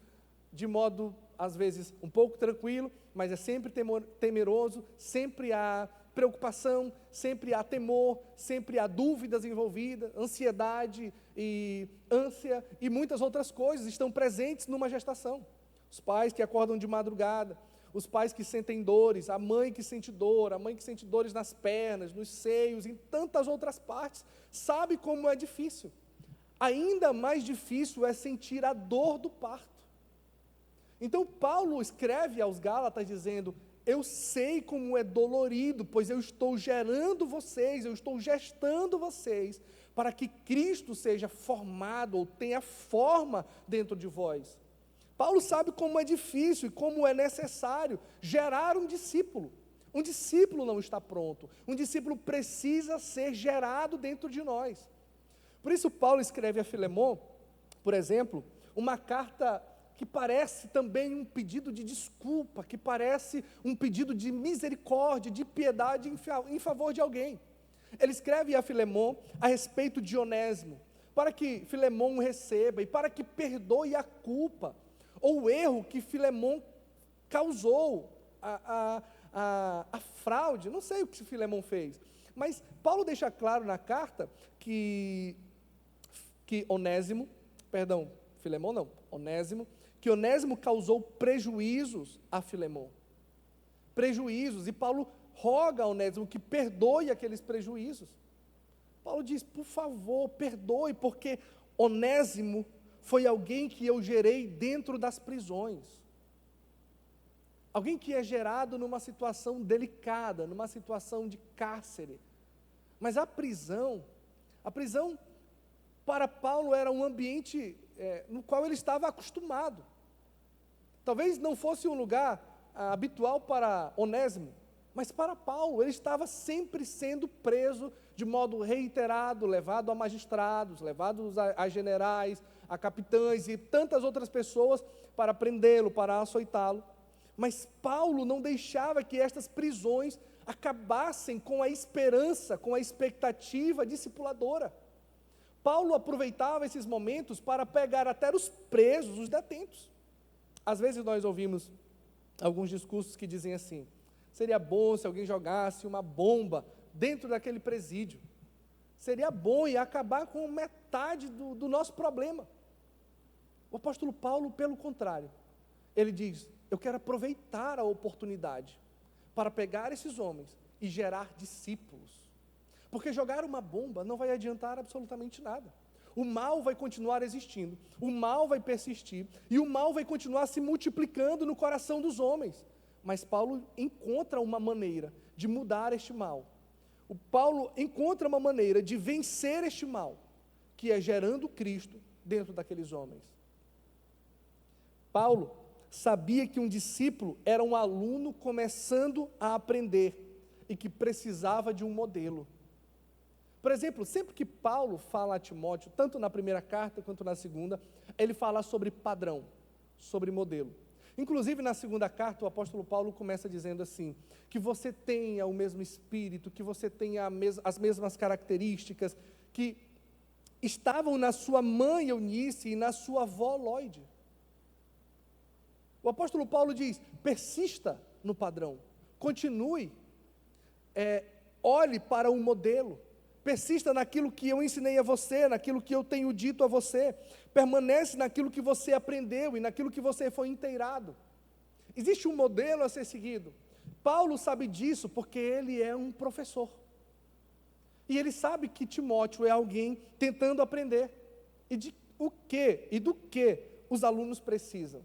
de modo, às vezes, um pouco tranquilo, mas é sempre temeroso, sempre há preocupação, sempre há temor, sempre há dúvidas envolvidas, ansiedade e ânsia e muitas outras coisas estão presentes numa gestação. Os pais que acordam de madrugada, os pais que sentem dores, a mãe que sente dor, a mãe que sente dores nas pernas, nos seios, em tantas outras partes, sabe como é difícil. Ainda mais difícil é sentir a dor do parto. Então Paulo escreve aos Gálatas dizendo: eu sei como é dolorido, pois eu estou gerando vocês, eu estou gestando vocês, para que Cristo seja formado, ou tenha forma dentro de vós. Paulo sabe como é difícil e como é necessário gerar um discípulo. Um discípulo não está pronto, um discípulo precisa ser gerado dentro de nós. Por isso Paulo escreve a Filemon, por exemplo, uma carta que parece também um pedido de desculpa, que parece um pedido de misericórdia, de piedade em favor de alguém. Ele escreve a Filemon a respeito de Onésimo, para que Filemon o receba e para que perdoe a culpa ou o erro que Filemon causou a fraude, não sei o que Filemão fez, mas Paulo deixa claro na carta que Onésimo causou prejuízos a Filemão. Prejuízos, e Paulo roga a Onésimo que perdoe aqueles prejuízos. Paulo diz, por favor, perdoe, porque Onésimo foi alguém que eu gerei dentro das prisões. Alguém que é gerado numa situação delicada, numa situação de cárcere. Mas a prisão para Paulo era um ambiente no qual ele estava acostumado. Talvez não fosse um lugar habitual para Onésimo, mas para Paulo, ele estava sempre sendo preso de modo reiterado, levado a magistrados, levado a generais, a capitães e tantas outras pessoas para prendê-lo, para açoitá-lo. Mas Paulo não deixava que estas prisões acabassem com a esperança, com a expectativa discipuladora. Paulo aproveitava esses momentos para pegar até os presos, os detentos. Às vezes nós ouvimos alguns discursos que dizem assim: seria bom se alguém jogasse uma bomba dentro daquele presídio. Seria bom e acabar com metade do nosso problema. O apóstolo Paulo, pelo contrário, ele diz: eu quero aproveitar a oportunidade para pegar esses homens e gerar discípulos. Porque jogar uma bomba não vai adiantar absolutamente nada. O mal vai continuar existindo, o mal vai persistir, e o mal vai continuar se multiplicando no coração dos homens. Mas Paulo encontra uma maneira de mudar este mal. O Paulo encontra uma maneira de vencer este mal, que é gerando Cristo dentro daqueles homens. Paulo sabia que um discípulo era um aluno começando a aprender e que precisava de um modelo. Por exemplo, sempre que Paulo fala a Timóteo, tanto na primeira carta quanto na segunda, ele fala sobre padrão, sobre modelo. Inclusive, na segunda carta, o apóstolo Paulo começa dizendo assim, que você tenha o mesmo espírito, que você tenha as mesmas características, que estavam na sua mãe Eunice e na sua avó Lóide. O apóstolo Paulo diz, persista no padrão, continue, olhe para um modelo, persista naquilo que eu ensinei a você, naquilo que eu tenho dito a você, permanece naquilo que você aprendeu e naquilo que você foi inteirado. Existe um modelo a ser seguido. Paulo sabe disso porque ele é um professor. E ele sabe que Timóteo é alguém tentando aprender. E do que os alunos precisam.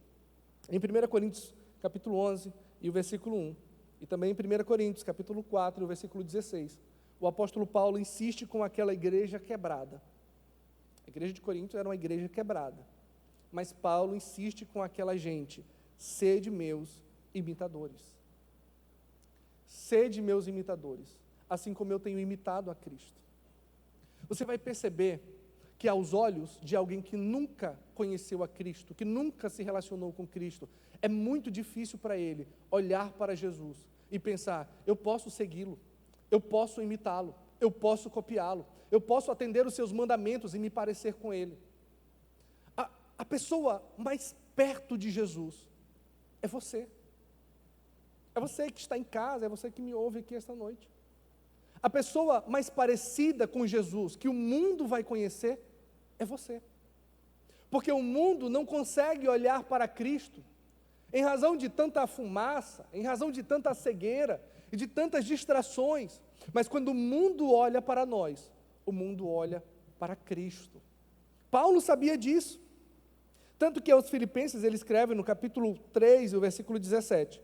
Em 1 Coríntios capítulo 11 e o versículo 1, e também em 1 Coríntios capítulo 4 e o versículo 16, o apóstolo Paulo insiste com aquela igreja quebrada. A igreja de Corinto era uma igreja quebrada, mas Paulo insiste com aquela gente: sede meus imitadores. Sede meus imitadores, assim como eu tenho imitado a Cristo. Você vai perceber que aos olhos de alguém que nunca conheceu a Cristo, que nunca se relacionou com Cristo, é muito difícil para ele olhar para Jesus e pensar: eu posso segui-lo, eu posso imitá-lo, eu posso copiá-lo, eu posso atender os seus mandamentos e me parecer com ele. A pessoa mais perto de Jesus é você. É você que está em casa, é você que me ouve aqui esta noite. A pessoa mais parecida com Jesus, que o mundo vai conhecer, é você. Porque o mundo não consegue olhar para Cristo, em razão de tanta fumaça, em razão de tanta cegueira e de tantas distrações. Mas quando o mundo olha para nós, o mundo olha para Cristo. Paulo sabia disso. Tanto que aos Filipenses ele escreve no capítulo 3, o versículo 17: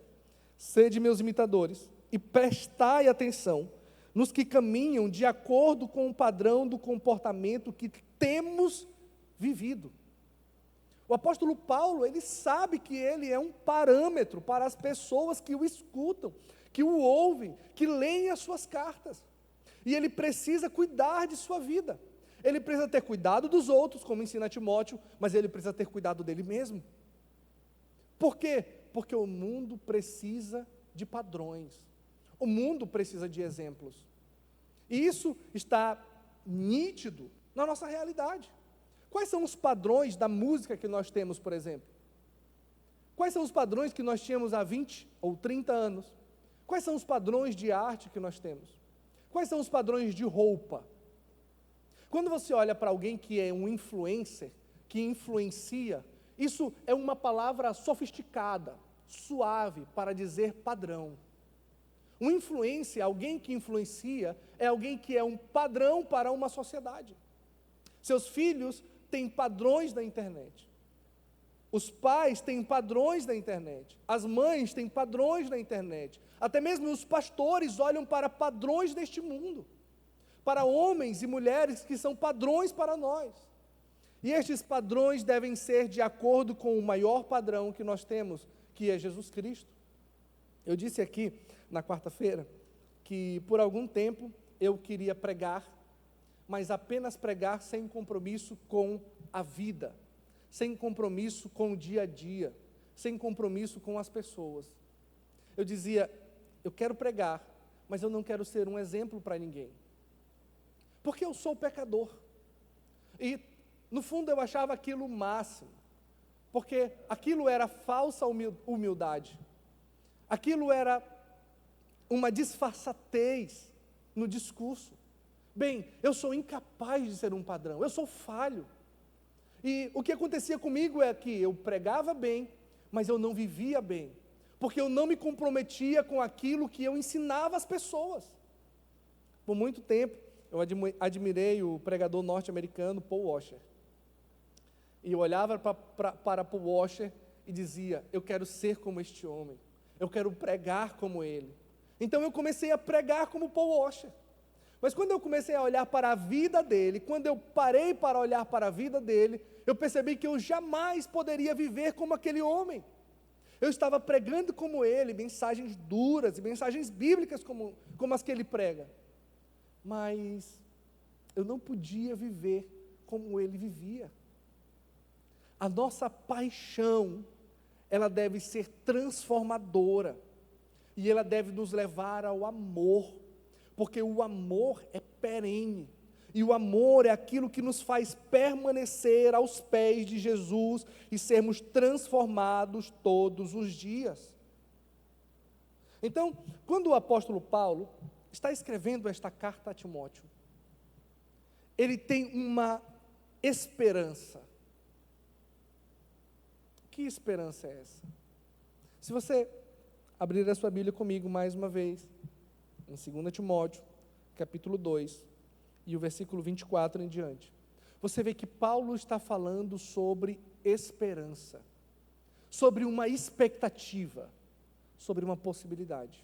sede meus imitadores e prestai atenção nos que caminham de acordo com o padrão do comportamento que temos vivido. O apóstolo Paulo, ele sabe que ele é um parâmetro para as pessoas que o escutam, que o ouvem, que leem as suas cartas. E ele precisa cuidar de sua vida. Ele precisa ter cuidado dos outros, como ensina Timóteo, mas ele precisa ter cuidado dele mesmo. Por quê? Porque o mundo precisa de padrões. O mundo precisa de exemplos. E isso está nítido na nossa realidade. Quais são os padrões da música que nós temos, por exemplo? Quais são os padrões que nós tínhamos há 20 ou 30 anos? Quais são os padrões de arte que nós temos? Quais são os padrões de roupa? Quando você olha para alguém que é um influencer, que influencia, isso é uma palavra sofisticada, suave, para dizer padrão. Um influencer, alguém que influencia, é alguém que é um padrão para uma sociedade. Seus filhos têm padrões da internet. Os pais têm padrões da internet. As mães têm padrões da internet. Até mesmo os pastores olham para padrões deste mundo. Para homens e mulheres que são padrões para nós. E estes padrões devem ser de acordo com o maior padrão que nós temos, que é Jesus Cristo. Eu disse aqui, na quarta-feira, que por algum tempo eu queria pregar, mas apenas pregar sem compromisso com a vida, sem compromisso com o dia a dia, sem compromisso com as pessoas. Eu dizia, eu quero pregar, mas eu não quero ser um exemplo para ninguém. Porque eu sou pecador. E, no fundo, eu achava aquilo o máximo. Porque aquilo era falsa humildade. Aquilo era uma disfarçatez no discurso. Bem, eu sou incapaz de ser um padrão, eu sou falho. E o que acontecia comigo é que eu pregava bem, mas eu não vivia bem. Porque eu não me comprometia com aquilo que eu ensinava às pessoas. Por muito tempo, eu admirei o pregador norte-americano Paul Washer. E eu olhava para Paul Washer e dizia, eu quero ser como este homem, eu quero pregar como ele. Então eu comecei a pregar como Paul Washer. Mas quando eu comecei a olhar para a vida dele, quando eu parei para olhar para a vida dele, eu percebi que eu jamais poderia viver como aquele homem. Eu estava pregando como ele, mensagens duras e mensagens bíblicas como as que ele prega. Mas eu não podia viver como ele vivia. A nossa paixão, ela deve ser transformadora, e ela deve nos levar ao amor, porque o amor é perene, e o amor é aquilo que nos faz permanecer aos pés de Jesus, e sermos transformados todos os dias. Então, quando o apóstolo Paulo está escrevendo esta carta a Timóteo, ele tem uma esperança. Que esperança é essa? Se você abrir a sua Bíblia comigo mais uma vez, em 2 Timóteo, capítulo 2, e o versículo 24 em diante, você vê que Paulo está falando sobre esperança, sobre uma expectativa, sobre uma possibilidade.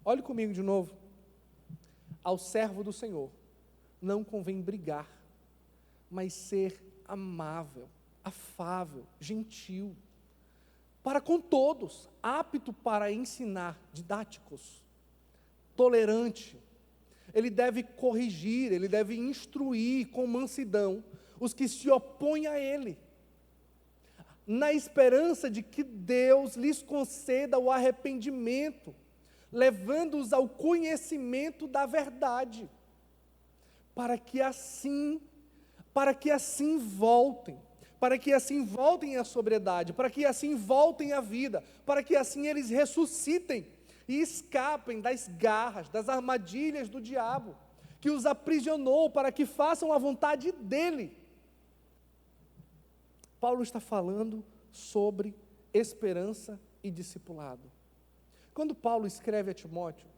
Olhe comigo de novo. Ao servo do Senhor não convém brigar, mas ser amável, afável, gentil, para com todos, apto para ensinar, didáticos, tolerante. Ele deve corrigir, ele deve instruir com mansidão os que se opõem a ele, na esperança de que Deus lhes conceda o arrependimento, levando-os ao conhecimento da verdade, para que assim voltem à sobriedade, para que assim voltem à vida, para que assim eles ressuscitem e escapem das garras, das armadilhas do diabo, que os aprisionou para que façam a vontade dele. Paulo está falando sobre esperança e discipulado. Quando Paulo escreve a Timóteo,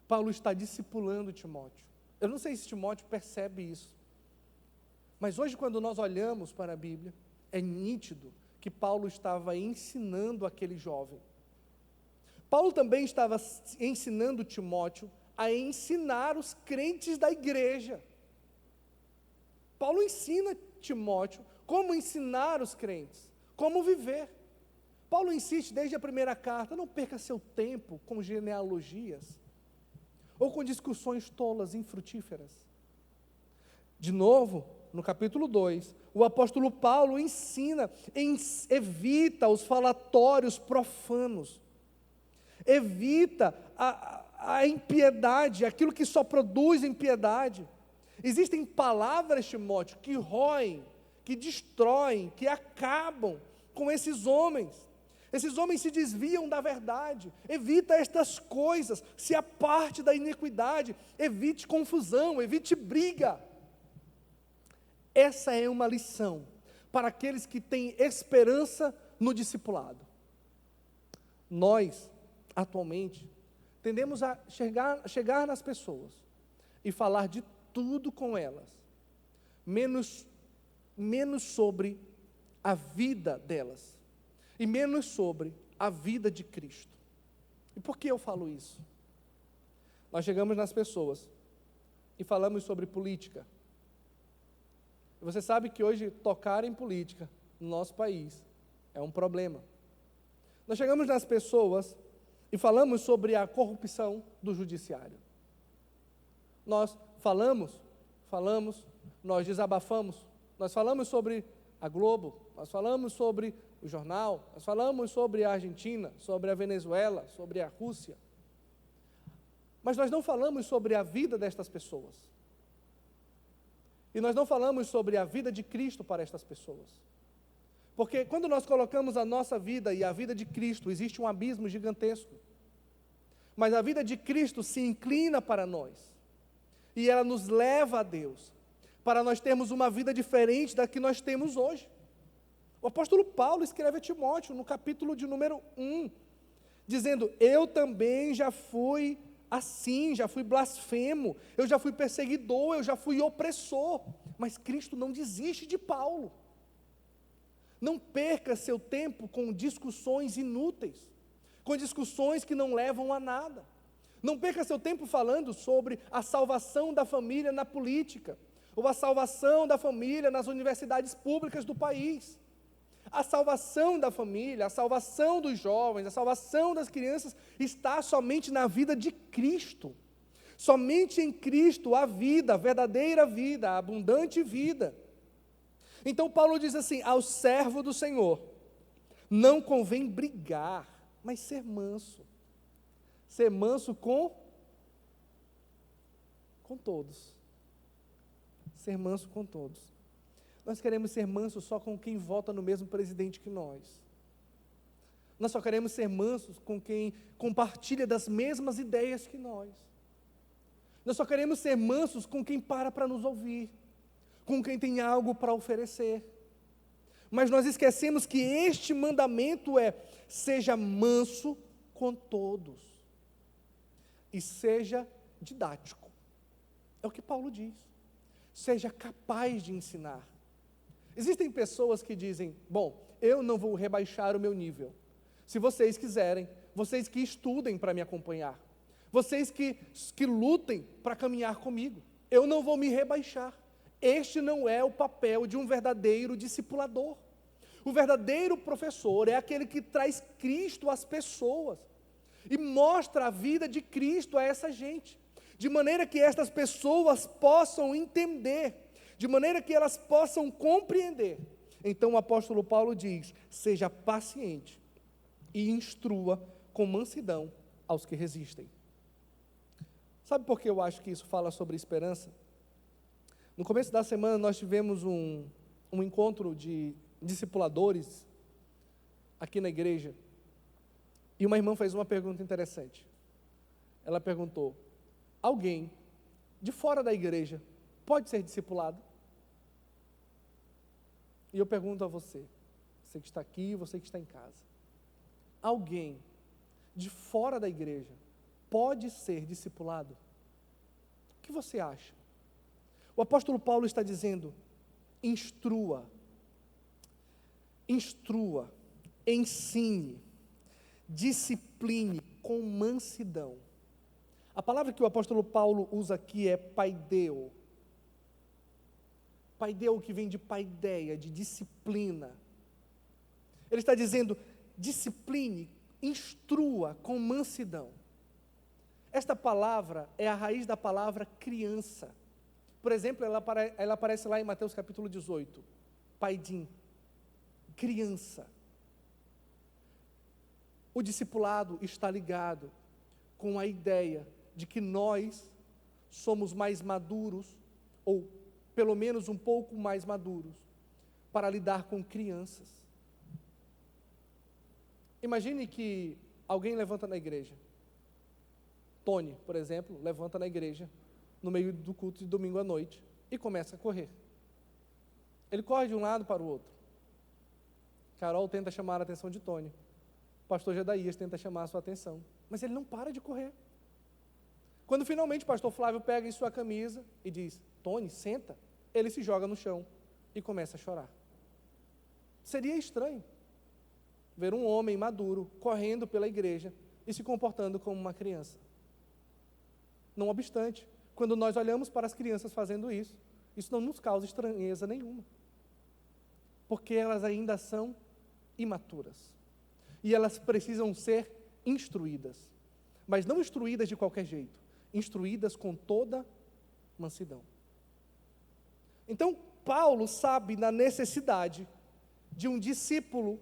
Paulo está discipulando Timóteo. Eu não sei se Timóteo percebe isso, mas hoje, quando nós olhamos para a Bíblia, é nítido que Paulo estava ensinando aquele jovem. Paulo também estava ensinando Timóteo a ensinar os crentes da igreja. Paulo ensina Timóteo como ensinar os crentes, como viver. Paulo insiste desde a primeira carta, não perca seu tempo com genealogias, ou com discussões tolas, infrutíferas. De novo, no capítulo 2, o apóstolo Paulo ensina, evita os falatórios profanos, evita a impiedade, aquilo que só produz impiedade. Existem palavras, Timóteo, que roem, que destroem, que acabam com esses homens. Esses homens se desviam da verdade. Evita estas coisas, se aparte da iniquidade, evite confusão, evite briga. Essa é uma lição para aqueles que têm esperança no discipulado. Nós, atualmente, tendemos a chegar nas pessoas e falar de tudo com elas, menos sobre a vida delas e menos sobre a vida de Cristo. E por que eu falo isso? Nós chegamos nas pessoas e falamos sobre política. E você sabe que hoje tocar em política no nosso país é um problema. Nós chegamos nas pessoas e falamos sobre a corrupção do judiciário. Nós falamos, nós desabafamos, nós falamos sobre a Globo, nós falamos sobre o jornal, nós falamos sobre a Argentina, sobre a Venezuela, sobre a Rússia. Mas nós não falamos sobre a vida destas pessoas. E nós não falamos sobre a vida de Cristo para estas pessoas. Porque quando nós colocamos a nossa vida e a vida de Cristo, existe um abismo gigantesco. Mas a vida de Cristo se inclina para nós. E ela nos leva a Deus, para nós termos uma vida diferente da que nós temos hoje. O apóstolo Paulo escreve a Timóteo, no capítulo de número 1, dizendo: eu também já fui assim, já fui blasfemo, eu já fui perseguidor, eu já fui opressor. Mas Cristo não desiste de Paulo. Não perca seu tempo com discussões inúteis, com discussões que não levam a nada. Não perca seu tempo falando sobre a salvação da família na política, ou a salvação da família nas universidades públicas do país. A salvação da família, a salvação dos jovens, a salvação das crianças está somente na vida de Cristo. Somente em Cristo há vida, a verdadeira vida, a abundante vida. Então Paulo diz assim: ao servo do Senhor não convém brigar, mas ser manso. Ser manso com todos. Ser manso com todos. Nós queremos ser mansos só com quem vota no mesmo presidente que nós. Nós só queremos ser mansos com quem compartilha das mesmas ideias que nós. Nós só queremos ser mansos com quem para nos ouvir, com quem tem algo para oferecer. Mas nós esquecemos que este mandamento é: seja manso com todos e seja didático. É o que Paulo diz. Seja capaz de ensinar. Existem pessoas que dizem: bom, eu não vou rebaixar o meu nível. Se vocês quiserem, vocês que estudem para me acompanhar, vocês que lutem para caminhar comigo, eu não vou me rebaixar. Este não é o papel de um verdadeiro discipulador. O verdadeiro professor é aquele que traz Cristo às pessoas e mostra a vida de Cristo a essa gente, de maneira que estas pessoas possam entender, de maneira que elas possam compreender. Então o apóstolo Paulo diz: seja paciente e instrua com mansidão aos que resistem. Sabe por que eu acho que isso fala sobre esperança? No começo da semana nós tivemos um encontro de discipuladores aqui na igreja, e uma irmã fez uma pergunta interessante. Ela perguntou: alguém de fora da igreja pode ser discipulado? E eu pergunto a você que está aqui, você que está em casa: alguém de fora da igreja pode ser discipulado? O que você acha? O apóstolo Paulo está dizendo: instrua, ensine, discipline com mansidão. A palavra que o apóstolo Paulo usa aqui é paideu. Paideu, que vem de paideia, de disciplina. Ele está dizendo: discipline, instrua com mansidão. Esta palavra é a raiz da palavra criança. Por exemplo, ela aparece lá em Mateus capítulo 18. Paidim, criança. O discipulado está ligado com a ideia de que nós somos mais maduros, ou pelo menos um pouco mais maduros, para lidar com crianças. Imagine que alguém levanta na igreja. Tony, por exemplo, levanta na igreja no meio do culto de domingo à noite e começa a correr. Ele corre de um lado para o outro. Carol tenta chamar a atenção de Tony. O pastor Jedaías tenta chamar a sua atenção. Mas ele não para de correr. Quando finalmente o pastor Flávio pega em sua camisa e diz: Tony, senta. Ele se joga no chão e começa a chorar. Seria estranho ver um homem maduro correndo pela igreja e se comportando como uma criança. Não obstante, quando nós olhamos para as crianças fazendo isso, isso não nos causa estranheza nenhuma. Porque elas ainda são imaturas. E elas precisam ser instruídas. Mas não instruídas de qualquer jeito. Instruídas com toda mansidão. Então, Paulo sabe da necessidade de um discípulo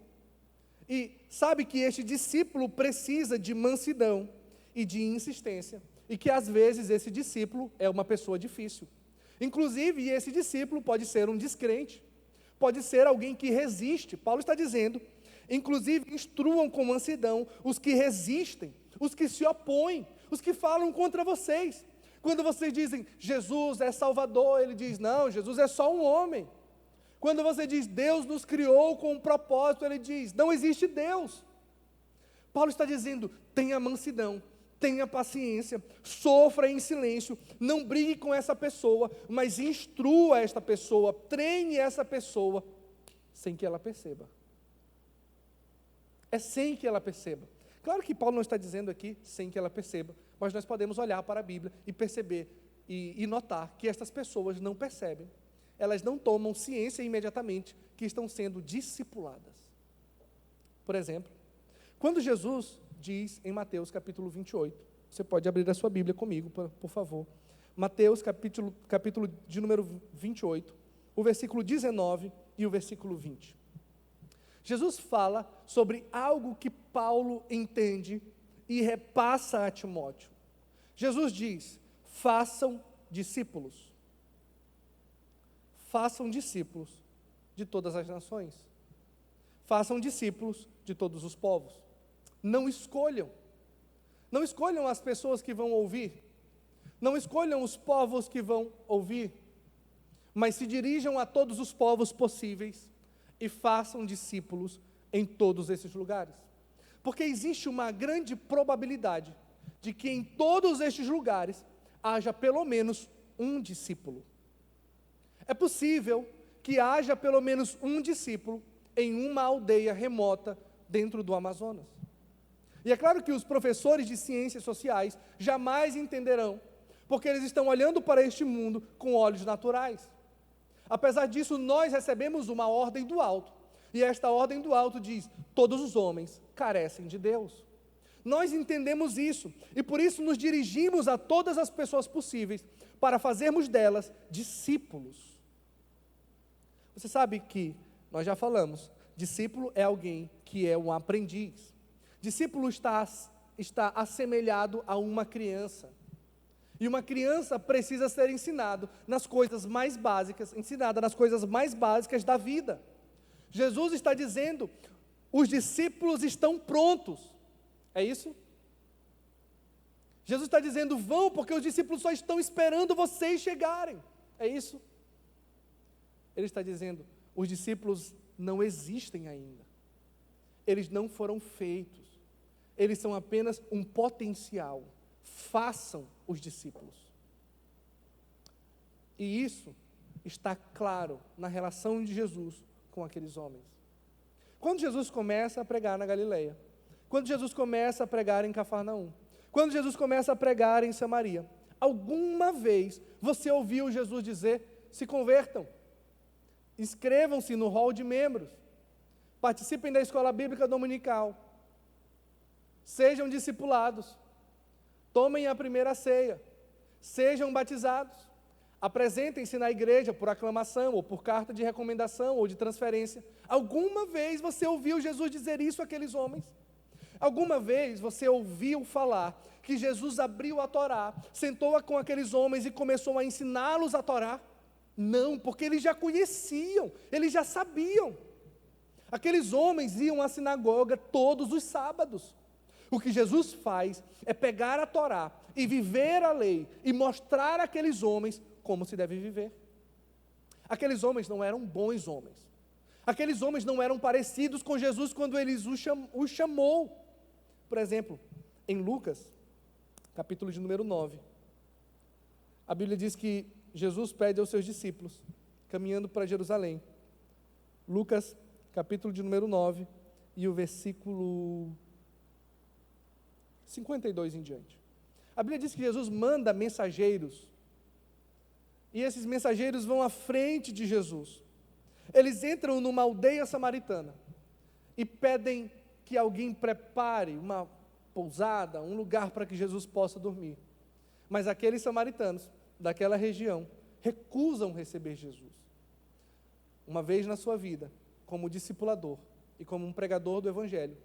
e sabe que este discípulo precisa de mansidão e de insistência e que às vezes esse discípulo é uma pessoa difícil. Inclusive, esse discípulo pode ser um descrente, pode ser alguém que resiste. Paulo está dizendo, inclusive, instruam com mansidão os que resistem, os que se opõem, os que falam contra vocês. Quando vocês dizem, Jesus é Salvador, ele diz, não, Jesus é só um homem. Quando você diz, Deus nos criou com um propósito, ele diz, não existe Deus. Paulo está dizendo, tenha mansidão, tenha paciência, sofra em silêncio, não brigue com essa pessoa, mas instrua esta pessoa, treine essa pessoa, sem que ela perceba. É sem que ela perceba. Claro que Paulo não está dizendo aqui, sem que ela perceba, mas nós podemos olhar para a Bíblia e perceber, e notar que estas pessoas não percebem, elas não tomam ciência imediatamente que estão sendo discipuladas. Por exemplo, quando Jesus diz em Mateus capítulo 28, você pode abrir a sua Bíblia comigo, por favor. Mateus capítulo de número 28, o versículo 19 e o versículo 20. Jesus fala sobre algo que Paulo entende e repassa a Timóteo. Jesus diz, façam discípulos. Façam discípulos de todas as nações. Façam discípulos de todos os povos. Não escolham as pessoas que vão ouvir, não escolham os povos que vão ouvir, mas se dirijam a todos os povos possíveis e façam discípulos em todos esses lugares. Porque existe uma grande probabilidade de que em todos estes lugares haja pelo menos um discípulo. É possível que haja pelo menos um discípulo em uma aldeia remota dentro do Amazonas. E é claro que os professores de ciências sociais jamais entenderão, porque eles estão olhando para este mundo com olhos naturais. Apesar disso, nós recebemos uma ordem do alto, e esta ordem do alto diz, todos os homens carecem de Deus. Nós entendemos isso, e por isso nos dirigimos a todas as pessoas possíveis, para fazermos delas discípulos. Você sabe que, nós já falamos, discípulo é alguém que é um aprendiz. Discípulo está assemelhado a uma criança. E uma criança precisa ser ensinada nas coisas mais básicas da vida. Jesus está dizendo, os discípulos estão prontos. É isso? Jesus está dizendo, vão, porque os discípulos só estão esperando vocês chegarem. É isso? Ele está dizendo, os discípulos não existem ainda. Eles não foram feitos. Eles são apenas um potencial. Façam os discípulos. E isso está claro na relação de Jesus com aqueles homens. Quando Jesus começa a pregar na Galileia, quando Jesus começa a pregar em Cafarnaum, quando Jesus começa a pregar em Samaria, alguma vez você ouviu Jesus dizer, se convertam, inscrevam-se no hall de membros, participem da escola bíblica dominical, sejam discipulados, tomem a primeira ceia, sejam batizados, apresentem-se na igreja por aclamação, ou por carta de recomendação, ou de transferência. Alguma vez você ouviu Jesus dizer isso àqueles homens? Alguma vez você ouviu falar que Jesus abriu a Torá, sentou com aqueles homens e começou a ensiná-los a Torá? Não, porque eles já conheciam, eles já sabiam. Aqueles homens iam à sinagoga todos os sábados. O que Jesus faz é pegar a Torá e viver a lei e mostrar àqueles homens como se deve viver. Aqueles homens não eram bons homens. Aqueles homens não eram parecidos com Jesus quando ele os chamou. Por exemplo, em Lucas, capítulo de número 9, a Bíblia diz que Jesus pede aos seus discípulos, caminhando para Jerusalém. Lucas, capítulo de número 9, e o versículo 52 em diante. A Bíblia diz que Jesus manda mensageiros, e esses mensageiros vão à frente de Jesus. Eles entram numa aldeia samaritana e pedem que alguém prepare uma pousada, um lugar para que Jesus possa dormir. Mas aqueles samaritanos daquela região recusam receber Jesus. Uma vez na sua vida, como discipulador e como um pregador do Evangelho,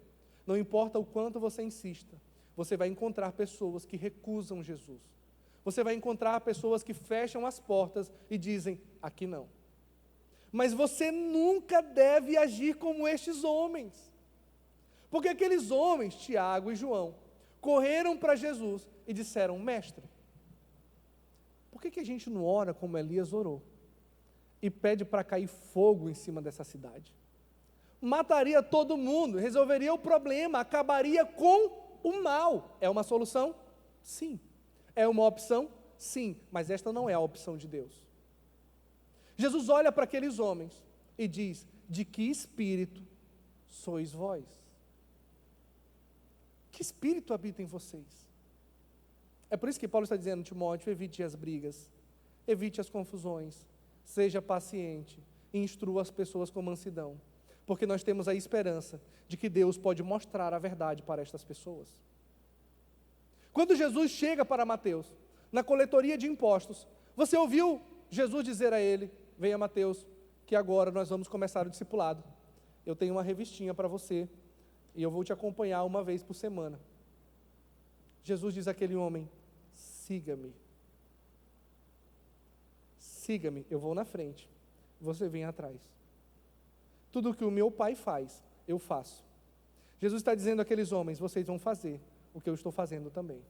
não importa o quanto você insista, você vai encontrar pessoas que recusam Jesus. Você vai encontrar pessoas que fecham as portas e dizem, aqui não. Mas você nunca deve agir como estes homens. Porque aqueles homens, Tiago e João, correram para Jesus e disseram, mestre, por que a gente não ora como Elias orou? E pede para cair fogo em cima dessa cidade? Mataria todo mundo, resolveria o problema, acabaria com o mal. É uma solução? Sim. É uma opção? Sim. Mas esta não é a opção de Deus. Jesus olha para aqueles homens e diz, de que espírito sois vós? Que espírito habita em vocês? É por isso que Paulo está dizendo, Timóteo, evite as brigas, evite as confusões, seja paciente e instrua as pessoas com mansidão, porque nós temos a esperança de que Deus pode mostrar a verdade para estas pessoas. Quando Jesus chega para Mateus, na coletoria de impostos, você ouviu Jesus dizer a ele, venha Mateus, que agora nós vamos começar o discipulado. Eu tenho uma revistinha para você, e eu vou te acompanhar uma vez por semana. Jesus diz àquele homem, siga-me. Siga-me, eu vou na frente, você vem atrás. Tudo o que o meu Pai faz, eu faço. Jesus está dizendo àqueles homens, vocês vão fazer o que eu estou fazendo também.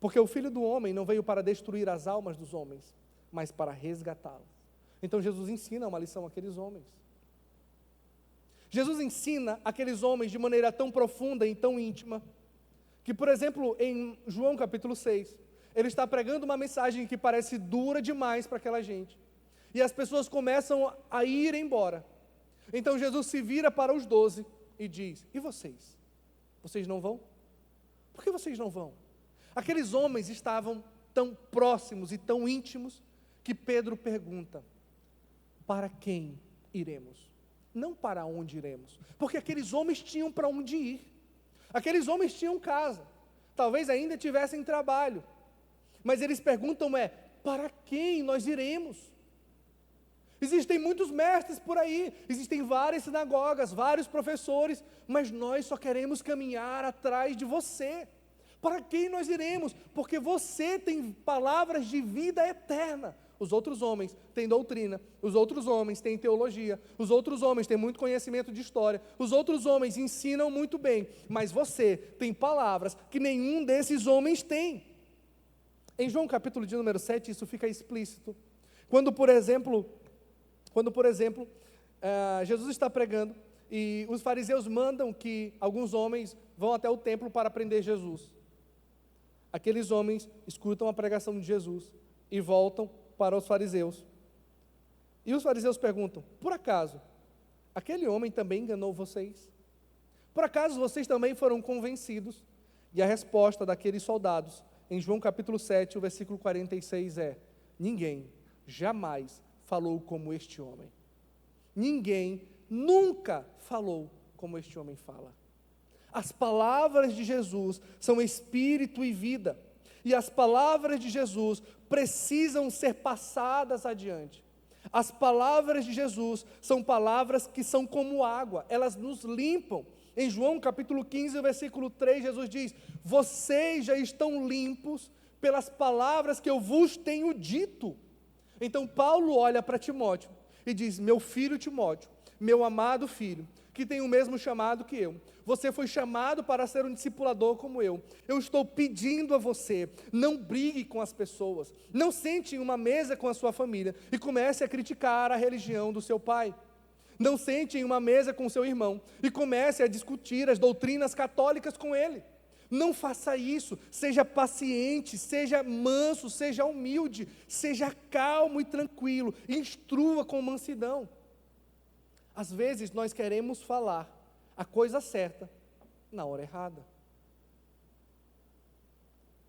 Porque o Filho do Homem não veio para destruir as almas dos homens, mas para resgatá-las. Então Jesus ensina uma lição àqueles homens. Jesus ensina aqueles homens de maneira tão profunda e tão íntima, que, por exemplo, em João capítulo 6, ele está pregando uma mensagem que parece dura demais para aquela gente. E as pessoas começam a ir embora. Então Jesus se vira para os 12 e diz, e vocês? Vocês não vão? Por que vocês não vão? Aqueles homens estavam tão próximos e tão íntimos, que Pedro pergunta, para quem iremos? Não para onde iremos, porque aqueles homens tinham para onde ir, aqueles homens tinham casa, talvez ainda tivessem trabalho, mas eles perguntam para quem nós iremos? Existem muitos mestres por aí, existem várias sinagogas, vários professores, mas nós só queremos caminhar atrás de você. Para quem nós iremos? Porque você tem palavras de vida eterna. Os outros homens têm doutrina, os outros homens têm teologia, os outros homens têm muito conhecimento de história, os outros homens ensinam muito bem, mas você tem palavras que nenhum desses homens tem. Em João capítulo de número 7, isso fica explícito. Quando, por exemplo, Jesus está pregando e os fariseus mandam que alguns homens vão até o templo para prender Jesus. Aqueles homens escutam a pregação de Jesus e voltam para os fariseus. E os fariseus perguntam, por acaso, aquele homem também enganou vocês? Por acaso vocês também foram convencidos? E a resposta daqueles soldados, em João capítulo 7, o versículo 46 é, ninguém jamais falou como este homem. Ninguém nunca falou como este homem fala. As palavras de Jesus são espírito e vida, e as palavras de Jesus precisam ser passadas adiante. As palavras de Jesus são palavras que são como água, elas nos limpam. Em João capítulo 15, versículo 3, Jesus diz, vocês já estão limpos pelas palavras que eu vos tenho dito. Então Paulo olha para Timóteo e diz, meu filho Timóteo, meu amado filho, que tem o mesmo chamado que eu. Você foi chamado para ser um discipulador como eu. Eu estou pedindo a você, não brigue com as pessoas, não sente em uma mesa com a sua família e comece a criticar a religião do seu pai. Não sente em uma mesa com o seu irmão e comece a discutir as doutrinas católicas com ele. Não faça isso, seja paciente, seja manso, seja humilde, seja calmo e tranquilo, instrua com mansidão. Às vezes nós queremos falar a coisa certa na hora errada.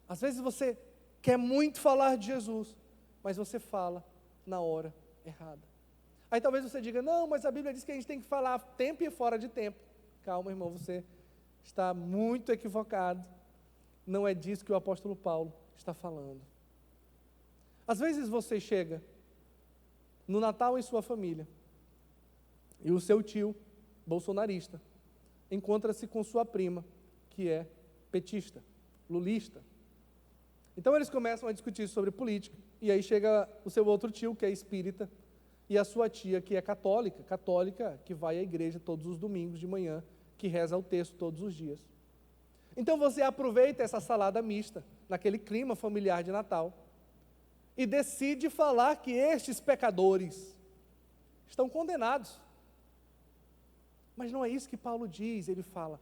Às vezes você quer muito falar de Jesus, mas você fala na hora errada. Aí talvez você diga, não, mas a Bíblia diz que a gente tem que falar tempo e fora de tempo. Calma, irmão, você está muito equivocado. Não é disso que o apóstolo Paulo está falando. Às vezes você chega no Natal em sua família e o seu tio, bolsonarista, encontra-se com sua prima, que é petista, lulista. Então eles começam a discutir sobre política, e aí chega o seu outro tio, que é espírita, e a sua tia, que é católica que vai à igreja todos os domingos de manhã, que reza o texto todos os dias. Então você aproveita essa salada mista, naquele clima familiar de Natal, e decide falar que estes pecadores estão condenados. Mas não é isso que Paulo diz, ele fala,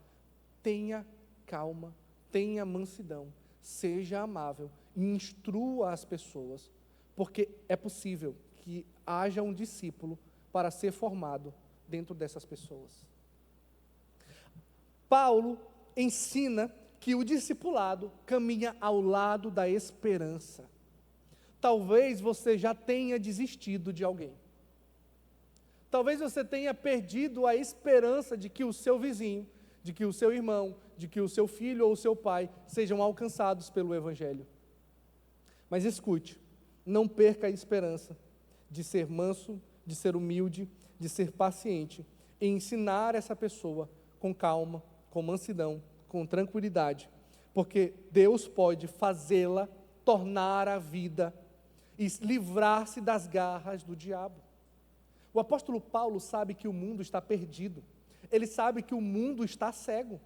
tenha calma, tenha mansidão, seja amável, instrua as pessoas, porque é possível que haja um discípulo para ser formado dentro dessas pessoas. Paulo ensina que o discipulado caminha ao lado da esperança. Talvez você já tenha desistido de alguém. Talvez você tenha perdido a esperança de que o seu vizinho, de que o seu irmão, de que o seu filho ou o seu pai sejam alcançados pelo Evangelho. Mas escute, não perca a esperança de ser manso, de ser humilde, de ser paciente, e ensinar essa pessoa com calma, com mansidão, com tranquilidade, porque Deus pode fazê-la tornar a vida e livrar-se das garras do diabo. O apóstolo Paulo sabe que o mundo está perdido, ele sabe que o mundo está cego.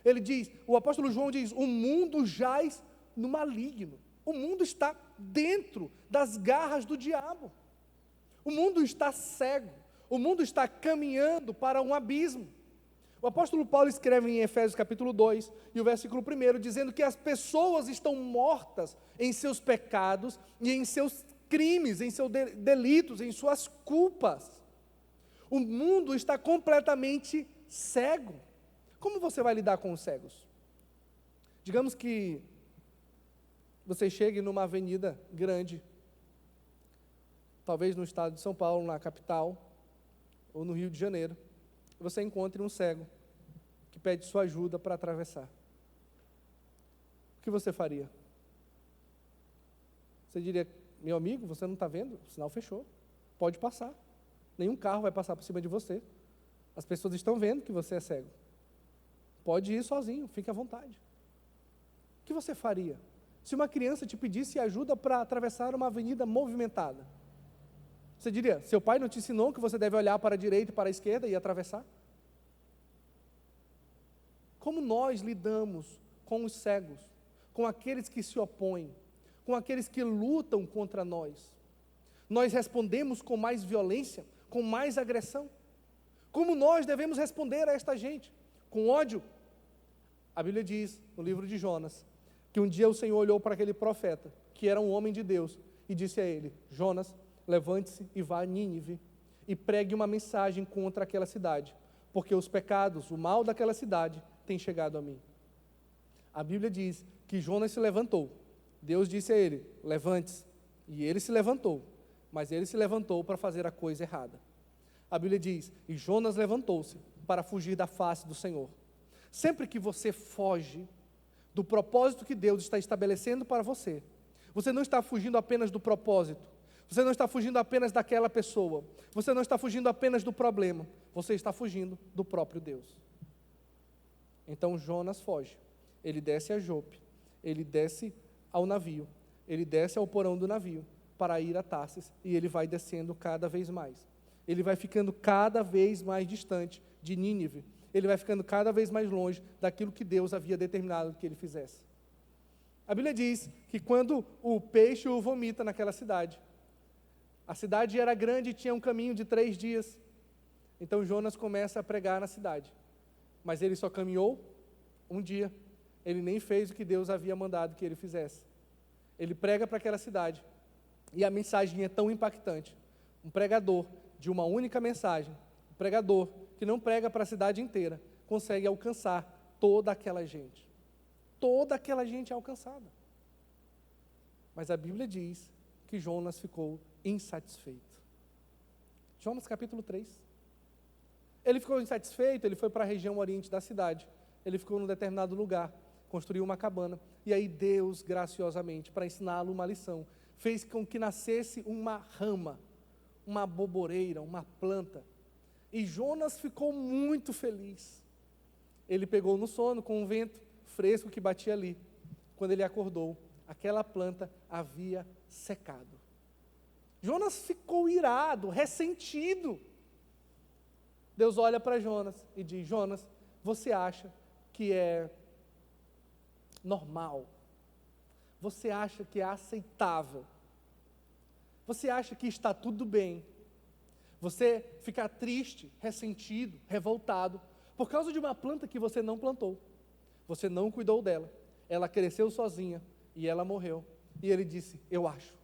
Ele diz, o apóstolo João diz, o mundo jaz no maligno, o mundo está dentro das garras do diabo, o mundo está cego, o mundo está caminhando para um abismo. O apóstolo Paulo escreve em Efésios capítulo 2, e o versículo 1, dizendo que as pessoas estão mortas em seus pecados e em seus crimes, em seus delitos, em suas culpas. O mundo está completamente cego. Como você vai lidar com os cegos? Digamos que você chegue numa avenida grande, talvez no estado de São Paulo, na capital, ou no Rio de Janeiro, e você encontre um cego que pede sua ajuda para atravessar. O que você faria? Você diria, meu amigo, você não está vendo? O sinal fechou, pode passar. Nenhum carro vai passar por cima de você. As pessoas estão vendo que você é cego. Pode ir sozinho, fique à vontade. O que você faria se uma criança te pedisse ajuda para atravessar uma avenida movimentada? Você diria, seu pai não te ensinou que você deve olhar para a direita e para a esquerda e atravessar? Como nós lidamos com os cegos, com aqueles que se opõem, com aqueles que lutam contra nós? Nós respondemos com mais violência, com mais agressão? Como nós devemos responder a esta gente? Com ódio? A Bíblia diz, no livro de Jonas, que um dia o Senhor olhou para aquele profeta, que era um homem de Deus, e disse a ele, Jonas, levante-se e vá a Nínive, e pregue uma mensagem contra aquela cidade, porque os pecados, o mal daquela cidade, tem chegado a mim. A Bíblia diz que Jonas se levantou, Deus disse a ele, levante-se, e ele se levantou, mas ele se levantou para fazer a coisa errada. A Bíblia diz, e Jonas levantou-se para fugir da face do Senhor. Sempre que você foge do propósito que Deus está estabelecendo para você, você não está fugindo apenas do propósito, você não está fugindo apenas daquela pessoa, você não está fugindo apenas do problema, você está fugindo do próprio Deus. Então Jonas foge, ele desce a Jope, ele desce ao navio, ele desce ao porão do navio, para ir a Tarsis, e ele vai descendo cada vez mais. ele vai ficando cada vez mais distante de Nínive. Ele vai ficando cada vez mais longe daquilo que Deus havia determinado que ele fizesse. A Bíblia diz que quando o peixe o vomita naquela cidade, a cidade era grande e tinha um caminho de 3 dias. Então Jonas começa a pregar na cidade. Mas ele só caminhou um dia. Ele nem fez o que Deus havia mandado que ele fizesse. Ele prega para aquela cidade. E a mensagem é tão impactante. Um pregador de uma única mensagem, um pregador que não prega para a cidade inteira, consegue alcançar toda aquela gente. Toda aquela gente é alcançada. Mas a Bíblia diz que Jonas ficou insatisfeito. Jonas capítulo 3. Ele ficou insatisfeito, ele foi para a região oriente da cidade. Ele ficou num determinado lugar, construiu uma cabana. E aí Deus, graciosamente, para ensiná-lo uma lição, fez com que nascesse uma rama, uma boboreira, uma planta. E Jonas ficou muito feliz. Ele pegou no sono com um vento fresco que batia ali. Quando ele acordou, aquela planta havia secado. Jonas ficou irado, ressentido. Deus olha para Jonas e diz: Jonas, você acha que é normal? Você acha que é aceitável? Você acha que está tudo bem? Você ficar triste, ressentido, revoltado, por causa de uma planta que você não plantou. Você não cuidou dela. Ela cresceu sozinha e ela morreu. E ele disse: eu acho.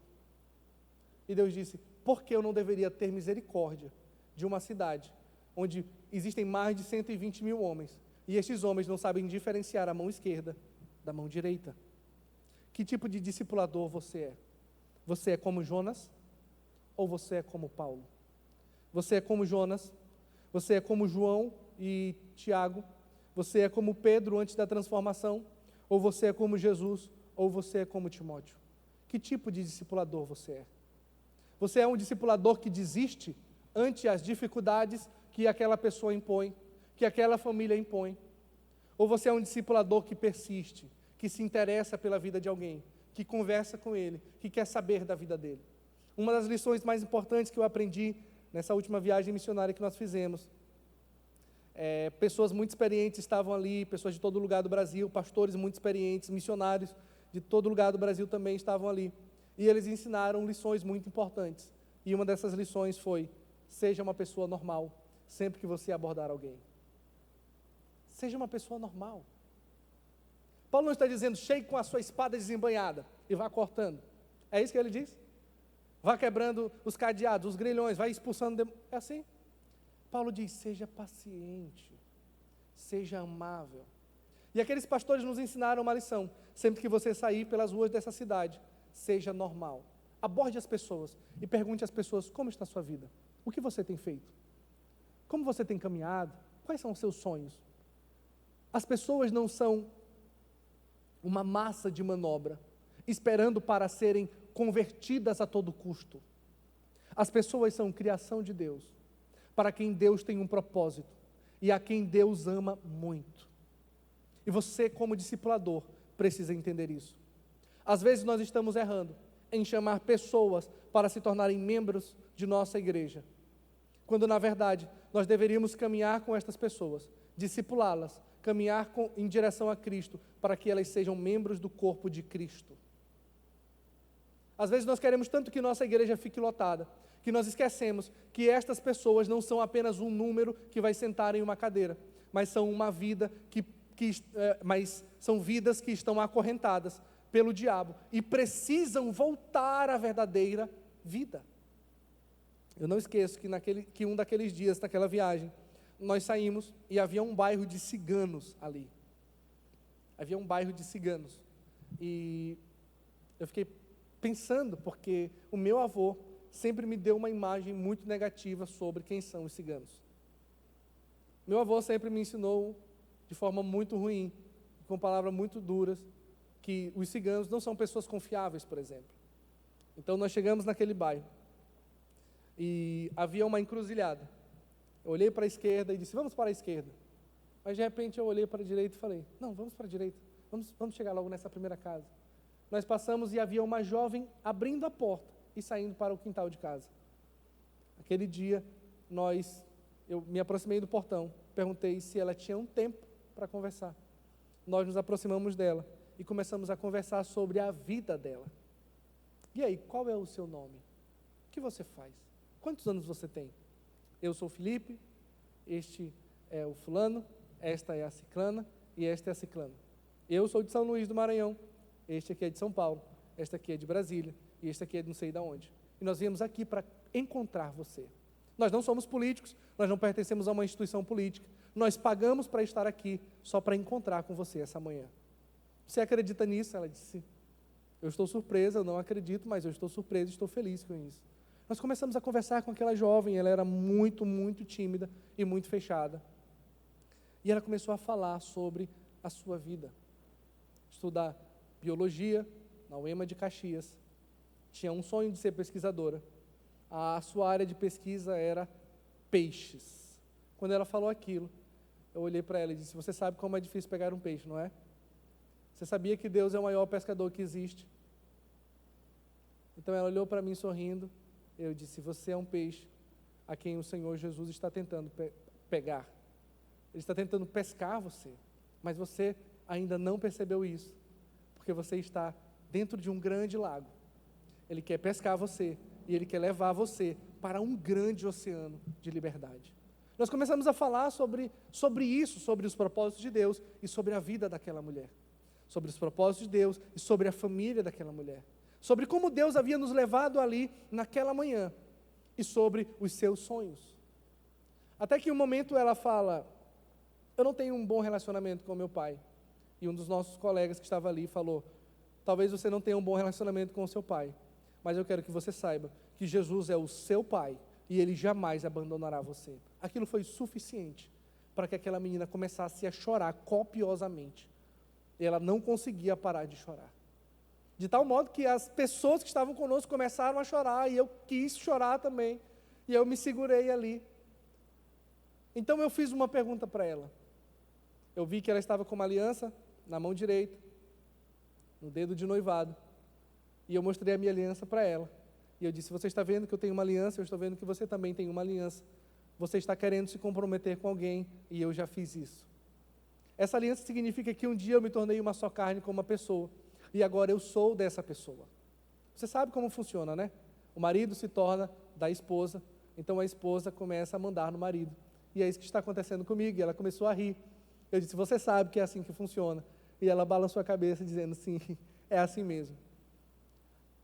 E Deus disse: por que eu não deveria ter misericórdia de uma cidade onde existem mais de 120 mil homens, e estes homens não sabem diferenciar a mão esquerda da mão direita? Que tipo de discipulador você é? Você é como Jonas? Ou você é como Paulo? Você é como Jonas? Você é como João e Tiago? Você é como Pedro antes da transformação? Ou você é como Jesus? Ou você é como Timóteo? Que tipo de discipulador você é? Você é um discipulador que desiste ante as dificuldades que aquela pessoa impõe, que aquela família impõe? Ou você é um discipulador que persiste, que se interessa pela vida de alguém, que conversa com ele, que quer saber da vida dele? Uma das lições mais importantes que eu aprendi nessa última viagem missionária que nós fizemos, pessoas muito experientes estavam ali, pessoas de todo lugar do Brasil, pastores muito experientes, missionários de todo lugar do Brasil também estavam ali. E eles ensinaram lições muito importantes. E uma dessas lições foi: seja uma pessoa normal sempre que você abordar alguém. Seja uma pessoa normal. Paulo não está dizendo: chegue com a sua espada desembainhada e vá cortando. É isso que ele diz? Vá quebrando os cadeados, os grilhões, vai expulsando. É assim? Paulo diz: seja paciente, seja amável. E aqueles pastores nos ensinaram uma lição: sempre que você sair pelas ruas dessa cidade, seja normal. Aborde as pessoas e pergunte às pessoas: como está a sua vida? O que você tem feito? Como você tem caminhado? Quais são os seus sonhos? As pessoas não são uma massa de manobra, esperando para serem convertidas a todo custo. As pessoas são criação de Deus, para quem Deus tem um propósito e a quem Deus ama muito. E você, como discipulador, precisa entender isso. Às vezes nós estamos errando em chamar pessoas para se tornarem membros de nossa igreja, quando na verdade nós deveríamos caminhar com estas pessoas, discipulá-las, caminhar em direção a Cristo, para que elas sejam membros do corpo de Cristo. Às vezes nós queremos tanto que nossa igreja fique lotada, que nós esquecemos que estas pessoas não são apenas um número que vai sentar em uma cadeira, mas são uma vida mas são vidas que estão acorrentadas pelo diabo e precisam voltar à verdadeira vida. Eu não esqueço que um daqueles dias, naquela viagem, nós saímos e havia um bairro de ciganos ali. Havia um bairro de ciganos. E eu fiquei pensando, porque o meu avô sempre me deu uma imagem muito negativa sobre quem são os ciganos. Meu avô sempre me ensinou de forma muito ruim, com palavras muito duras, que os ciganos não são pessoas confiáveis, por exemplo. Então nós chegamos naquele bairro e havia uma encruzilhada. Eu olhei para a esquerda e disse: vamos para a esquerda. Mas de repente eu olhei para a direita e falei: não, vamos para a direita, vamos chegar logo nessa primeira casa. Nós passamos e havia uma jovem abrindo a porta e saindo para o quintal de casa. Aquele dia eu me aproximei do portão, perguntei se ela tinha um tempo para conversar. Nós nos aproximamos dela e começamos a conversar sobre a vida dela. E aí, qual é o seu nome? O que você faz? Quantos anos você tem? Eu sou o Felipe, este é o fulano, esta é a ciclana e esta é a ciclana. Eu sou de São Luís do Maranhão, este aqui é de São Paulo, esta aqui é de Brasília e este aqui é de não sei de onde. E nós viemos aqui para encontrar você. Nós não somos políticos, nós não pertencemos a uma instituição política, nós pagamos para estar aqui só para encontrar com você essa manhã. Você acredita nisso? Ela disse, eu estou surpresa, eu não acredito, mas eu estou surpresa e estou feliz com isso. Nós começamos a conversar com aquela jovem, ela era muito, muito tímida e muito fechada. E ela começou a falar sobre a sua vida. Estudar biologia na UEMA de Caxias. Tinha um sonho de ser pesquisadora. A sua área de pesquisa era peixes. Quando ela falou aquilo, eu olhei para ela e disse, você sabe como é difícil pegar um peixe, não é? Você sabia que Deus é o maior pescador que existe? Então ela olhou para mim sorrindo. Eu disse, você é um peixe a quem o Senhor Jesus está tentando pegar. Ele está tentando pescar você, mas você ainda não percebeu isso, porque você está dentro de um grande lago. Ele quer pescar você e Ele quer levar você para um grande oceano de liberdade. Nós começamos a falar sobre isso, sobre os propósitos de Deus e sobre a vida daquela mulher. Sobre os propósitos de Deus e sobre a família daquela mulher. Sobre como Deus havia nos levado ali naquela manhã e sobre os seus sonhos. Até que um momento ela fala, eu não tenho um bom relacionamento com meu pai. E um dos nossos colegas que estava ali falou, talvez você não tenha um bom relacionamento com o seu pai, mas eu quero que você saiba que Jesus é o seu pai e Ele jamais abandonará você. Aquilo foi suficiente para que aquela menina começasse a chorar copiosamente. E ela não conseguia parar de chorar. De tal modo que as pessoas que estavam conosco começaram a chorar, e eu quis chorar também, e eu me segurei ali. Então eu fiz uma pergunta para ela. Eu vi que ela estava com uma aliança na mão direita, no dedo de noivado, e eu mostrei a minha aliança para ela. E eu disse, você está vendo que eu tenho uma aliança, eu estou vendo que você também tem uma aliança. Você está querendo se comprometer com alguém, e eu já fiz isso. Essa aliança significa que um dia eu me tornei uma só carne com uma pessoa, e agora eu sou dessa pessoa. Você sabe como funciona, né? O marido se torna da esposa, então a esposa começa a mandar no marido. E é isso que está acontecendo comigo, e ela começou a rir. Eu disse, você sabe que é assim que funciona. E ela balançou a cabeça dizendo, sim, é assim mesmo.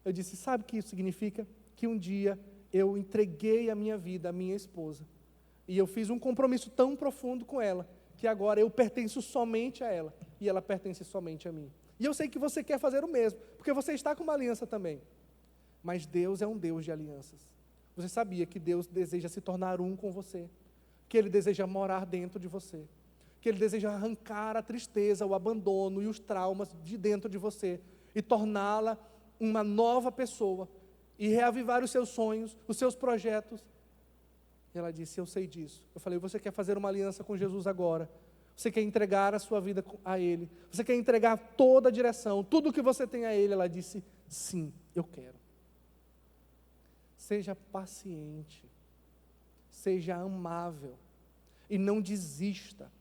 Eu disse, sabe o que isso significa? Que um dia eu entreguei a minha vida à minha esposa. E eu fiz um compromisso tão profundo com ela, que agora eu pertenço somente a ela, e ela pertence somente a mim. E eu sei que você quer fazer o mesmo, porque você está com uma aliança também. Mas Deus é um Deus de alianças. Você sabia que Deus deseja se tornar um com você, que Ele deseja morar dentro de você, que Ele deseja arrancar a tristeza, o abandono e os traumas de dentro de você, e torná-la uma nova pessoa, e reavivar os seus sonhos, os seus projetos. E ela disse, eu sei disso. Eu falei, você quer fazer uma aliança com Jesus agora? Você quer entregar a sua vida a Ele? Você quer entregar toda a direção, tudo o que você tem a Ele? Ela disse, sim, eu quero. Seja paciente, seja amável, e não desista,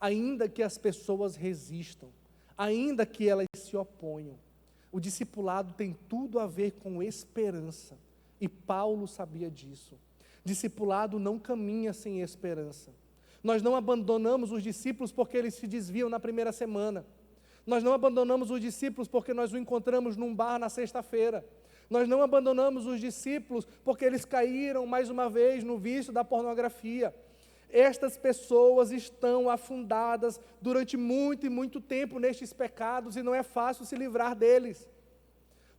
ainda que as pessoas resistam, ainda que elas se oponham. O discipulado tem tudo a ver com esperança, e Paulo sabia disso. Discipulado não caminha sem esperança. Nós não abandonamos os discípulos porque eles se desviam na primeira semana. Nós não abandonamos os discípulos porque nós o encontramos num bar na sexta-feira. Nós não abandonamos os discípulos porque eles caíram mais uma vez no vício da pornografia. Estas pessoas estão afundadas durante muito e muito tempo nestes pecados e não é fácil se livrar deles.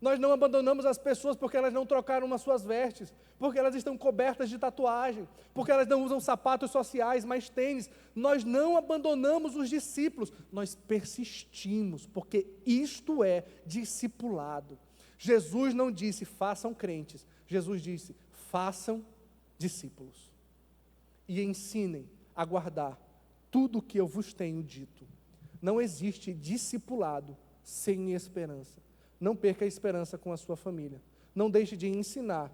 Nós não abandonamos as pessoas porque elas não trocaram as suas vestes, porque elas estão cobertas de tatuagem, porque elas não usam sapatos sociais, mas tênis. Nós não abandonamos os discípulos, nós persistimos, porque isto é discipulado. Jesus não disse, façam crentes. Jesus disse, façam discípulos. E ensinem a guardar tudo o que eu vos tenho dito. Não existe discipulado sem esperança. Não perca a esperança com a sua família. Não deixe de ensinar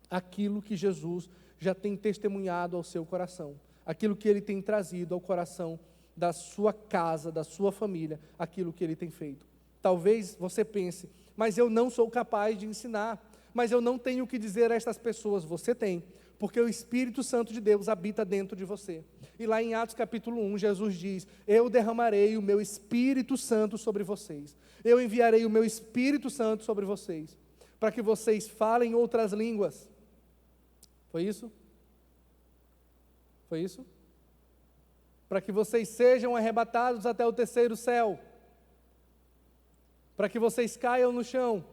aquilo que Jesus já tem testemunhado ao seu coração, aquilo que Ele tem trazido ao coração da sua casa, da sua família, aquilo que Ele tem feito. Talvez você pense, mas eu não sou capaz de ensinar, mas eu não tenho o que dizer a estas pessoas. Você tem, porque o Espírito Santo de Deus habita dentro de você. E lá em Atos capítulo 1, Jesus diz: eu derramarei o meu Espírito Santo sobre vocês, eu enviarei o meu Espírito Santo sobre vocês, para que vocês falem outras línguas. Foi isso? Foi isso? Para que vocês sejam arrebatados até o terceiro céu, para que vocês caiam no chão,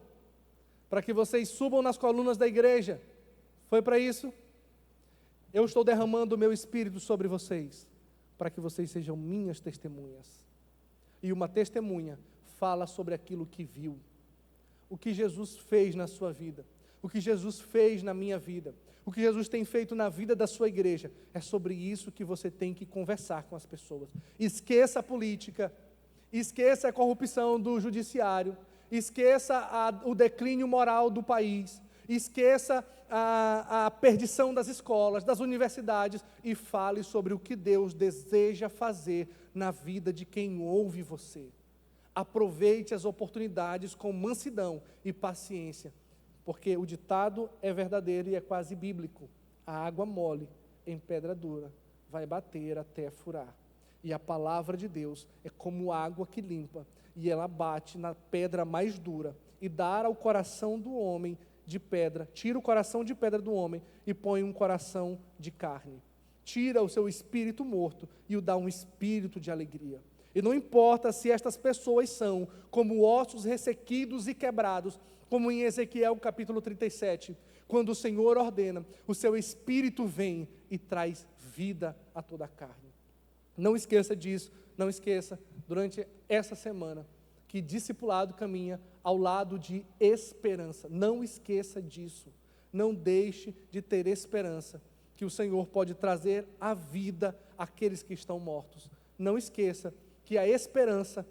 para que vocês subam nas colunas da igreja. Foi para isso? Eu estou derramando o meu Espírito sobre vocês, para que vocês sejam minhas testemunhas. E uma testemunha fala sobre aquilo que viu, o que Jesus fez na sua vida, o que Jesus fez na minha vida, o que Jesus tem feito na vida da sua igreja. É sobre isso que você tem que conversar com as pessoas. Esqueça a política, esqueça a corrupção do judiciário, esqueça o declínio moral do país, esqueça a perdição das escolas, das universidades, e fale sobre o que Deus deseja fazer na vida de quem ouve você. Aproveite as oportunidades com mansidão e paciência, porque o ditado é verdadeiro e é quase bíblico: a água mole em pedra dura vai bater até furar. E a palavra de Deus é como água que limpa, e ela bate na pedra mais dura, e dá ao coração do homem de pedra, tira o coração de pedra do homem e põe um coração de carne. Tira o seu espírito morto e o dá um espírito de alegria. E não importa se estas pessoas são como ossos ressequidos e quebrados, como em Ezequiel capítulo 37, quando o Senhor ordena, o seu Espírito vem e traz vida a toda a carne. Não esqueça disso, não esqueça, durante essa semana, que discipulado caminha ao lado de esperança. Não esqueça disso, não deixe de ter esperança, que o Senhor pode trazer à vida aqueles que estão mortos. Não esqueça que a esperança,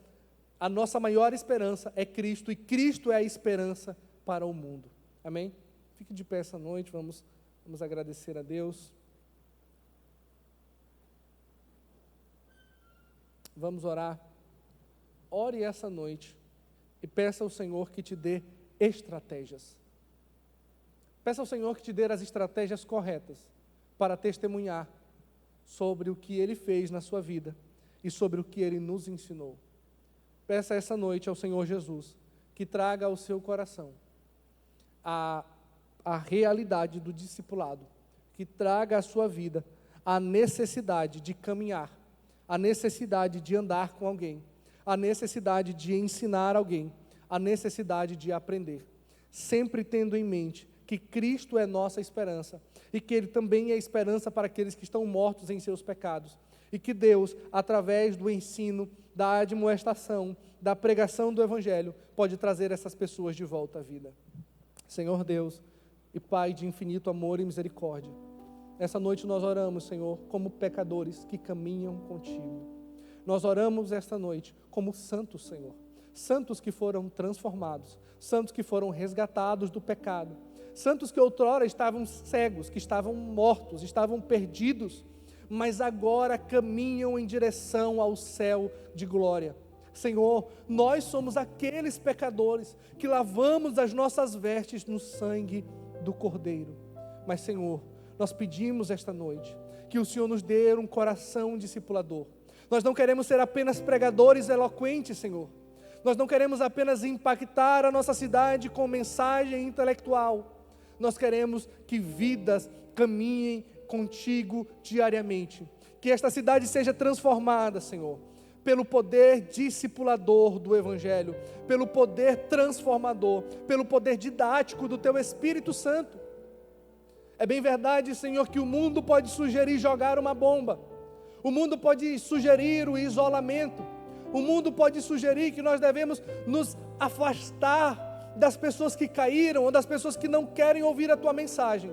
a nossa maior esperança é Cristo, e Cristo é a esperança para o mundo. Amém? Fique de pé essa noite, vamos agradecer a Deus. Vamos orar. Ore essa noite e peça ao Senhor que te dê estratégias. Peça ao Senhor que te dê as estratégias corretas para testemunhar sobre o que Ele fez na sua vida e sobre o que Ele nos ensinou. Peça essa noite ao Senhor Jesus que traga ao seu coração a realidade do discipulado, que traga à sua vida a necessidade de caminhar, a necessidade de andar com alguém, a necessidade de ensinar alguém, a necessidade de aprender, sempre tendo em mente que Cristo é nossa esperança e que Ele também é esperança para aqueles que estão mortos em seus pecados, e que Deus, através do ensino, da admoestação, da pregação do Evangelho, pode trazer essas pessoas de volta à vida. Senhor Deus e Pai de infinito amor e misericórdia, essa noite nós oramos, Senhor, como pecadores que caminham contigo. Nós oramos esta noite como santos, Senhor, santos que foram transformados, santos que foram resgatados do pecado, santos que outrora estavam cegos, que estavam mortos, estavam perdidos, mas agora caminham em direção ao céu de glória. Senhor, nós somos aqueles pecadores que lavamos as nossas vestes no sangue do Cordeiro. Mas, Senhor, nós pedimos esta noite que o Senhor nos dê um coração discipulador. Nós não queremos ser apenas pregadores eloquentes, Senhor. Nós não queremos apenas impactar a nossa cidade com mensagem intelectual. Nós queremos que vidas caminhem contigo diariamente. Que esta cidade seja transformada, Senhor, pelo poder discipulador do Evangelho, pelo poder transformador, pelo poder didático do Teu Espírito Santo. É bem verdade, Senhor, que o mundo pode sugerir jogar uma bomba, o mundo pode sugerir o isolamento, o mundo pode sugerir que nós devemos nos afastar das pessoas que caíram ou das pessoas que não querem ouvir a Tua mensagem,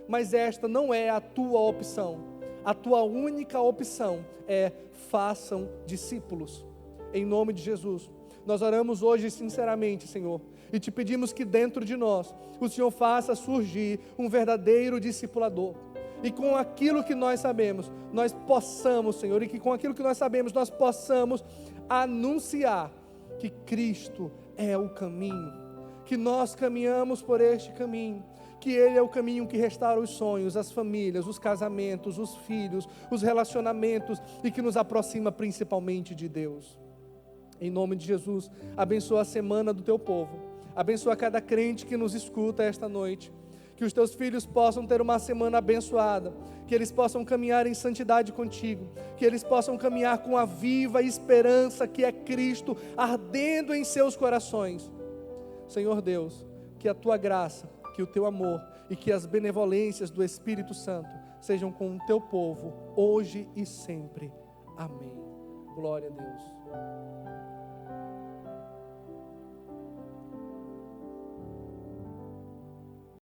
mas esta não é a Tua opção. A Tua única opção é: façam discípulos. Em nome de Jesus, nós oramos hoje sinceramente, Senhor, e Te pedimos que dentro de nós, o Senhor faça surgir um verdadeiro discipulador, e com aquilo que nós sabemos, nós possamos, Senhor, e que com aquilo que nós sabemos, nós possamos anunciar que Cristo é o caminho, que nós caminhamos por este caminho, que Ele é o caminho que restaura os sonhos, as famílias, os casamentos, os filhos, os relacionamentos, e que nos aproxima principalmente de Deus. Em nome de Jesus, abençoa a semana do Teu povo, abençoa cada crente que nos escuta esta noite, que os Teus filhos possam ter uma semana abençoada, que eles possam caminhar em santidade contigo, que eles possam caminhar com a viva esperança que é Cristo ardendo em seus corações. Senhor Deus, que a Tua graça, que o Teu amor e que as benevolências do Espírito Santo sejam com o Teu povo, hoje e sempre. Amém. Glória a Deus.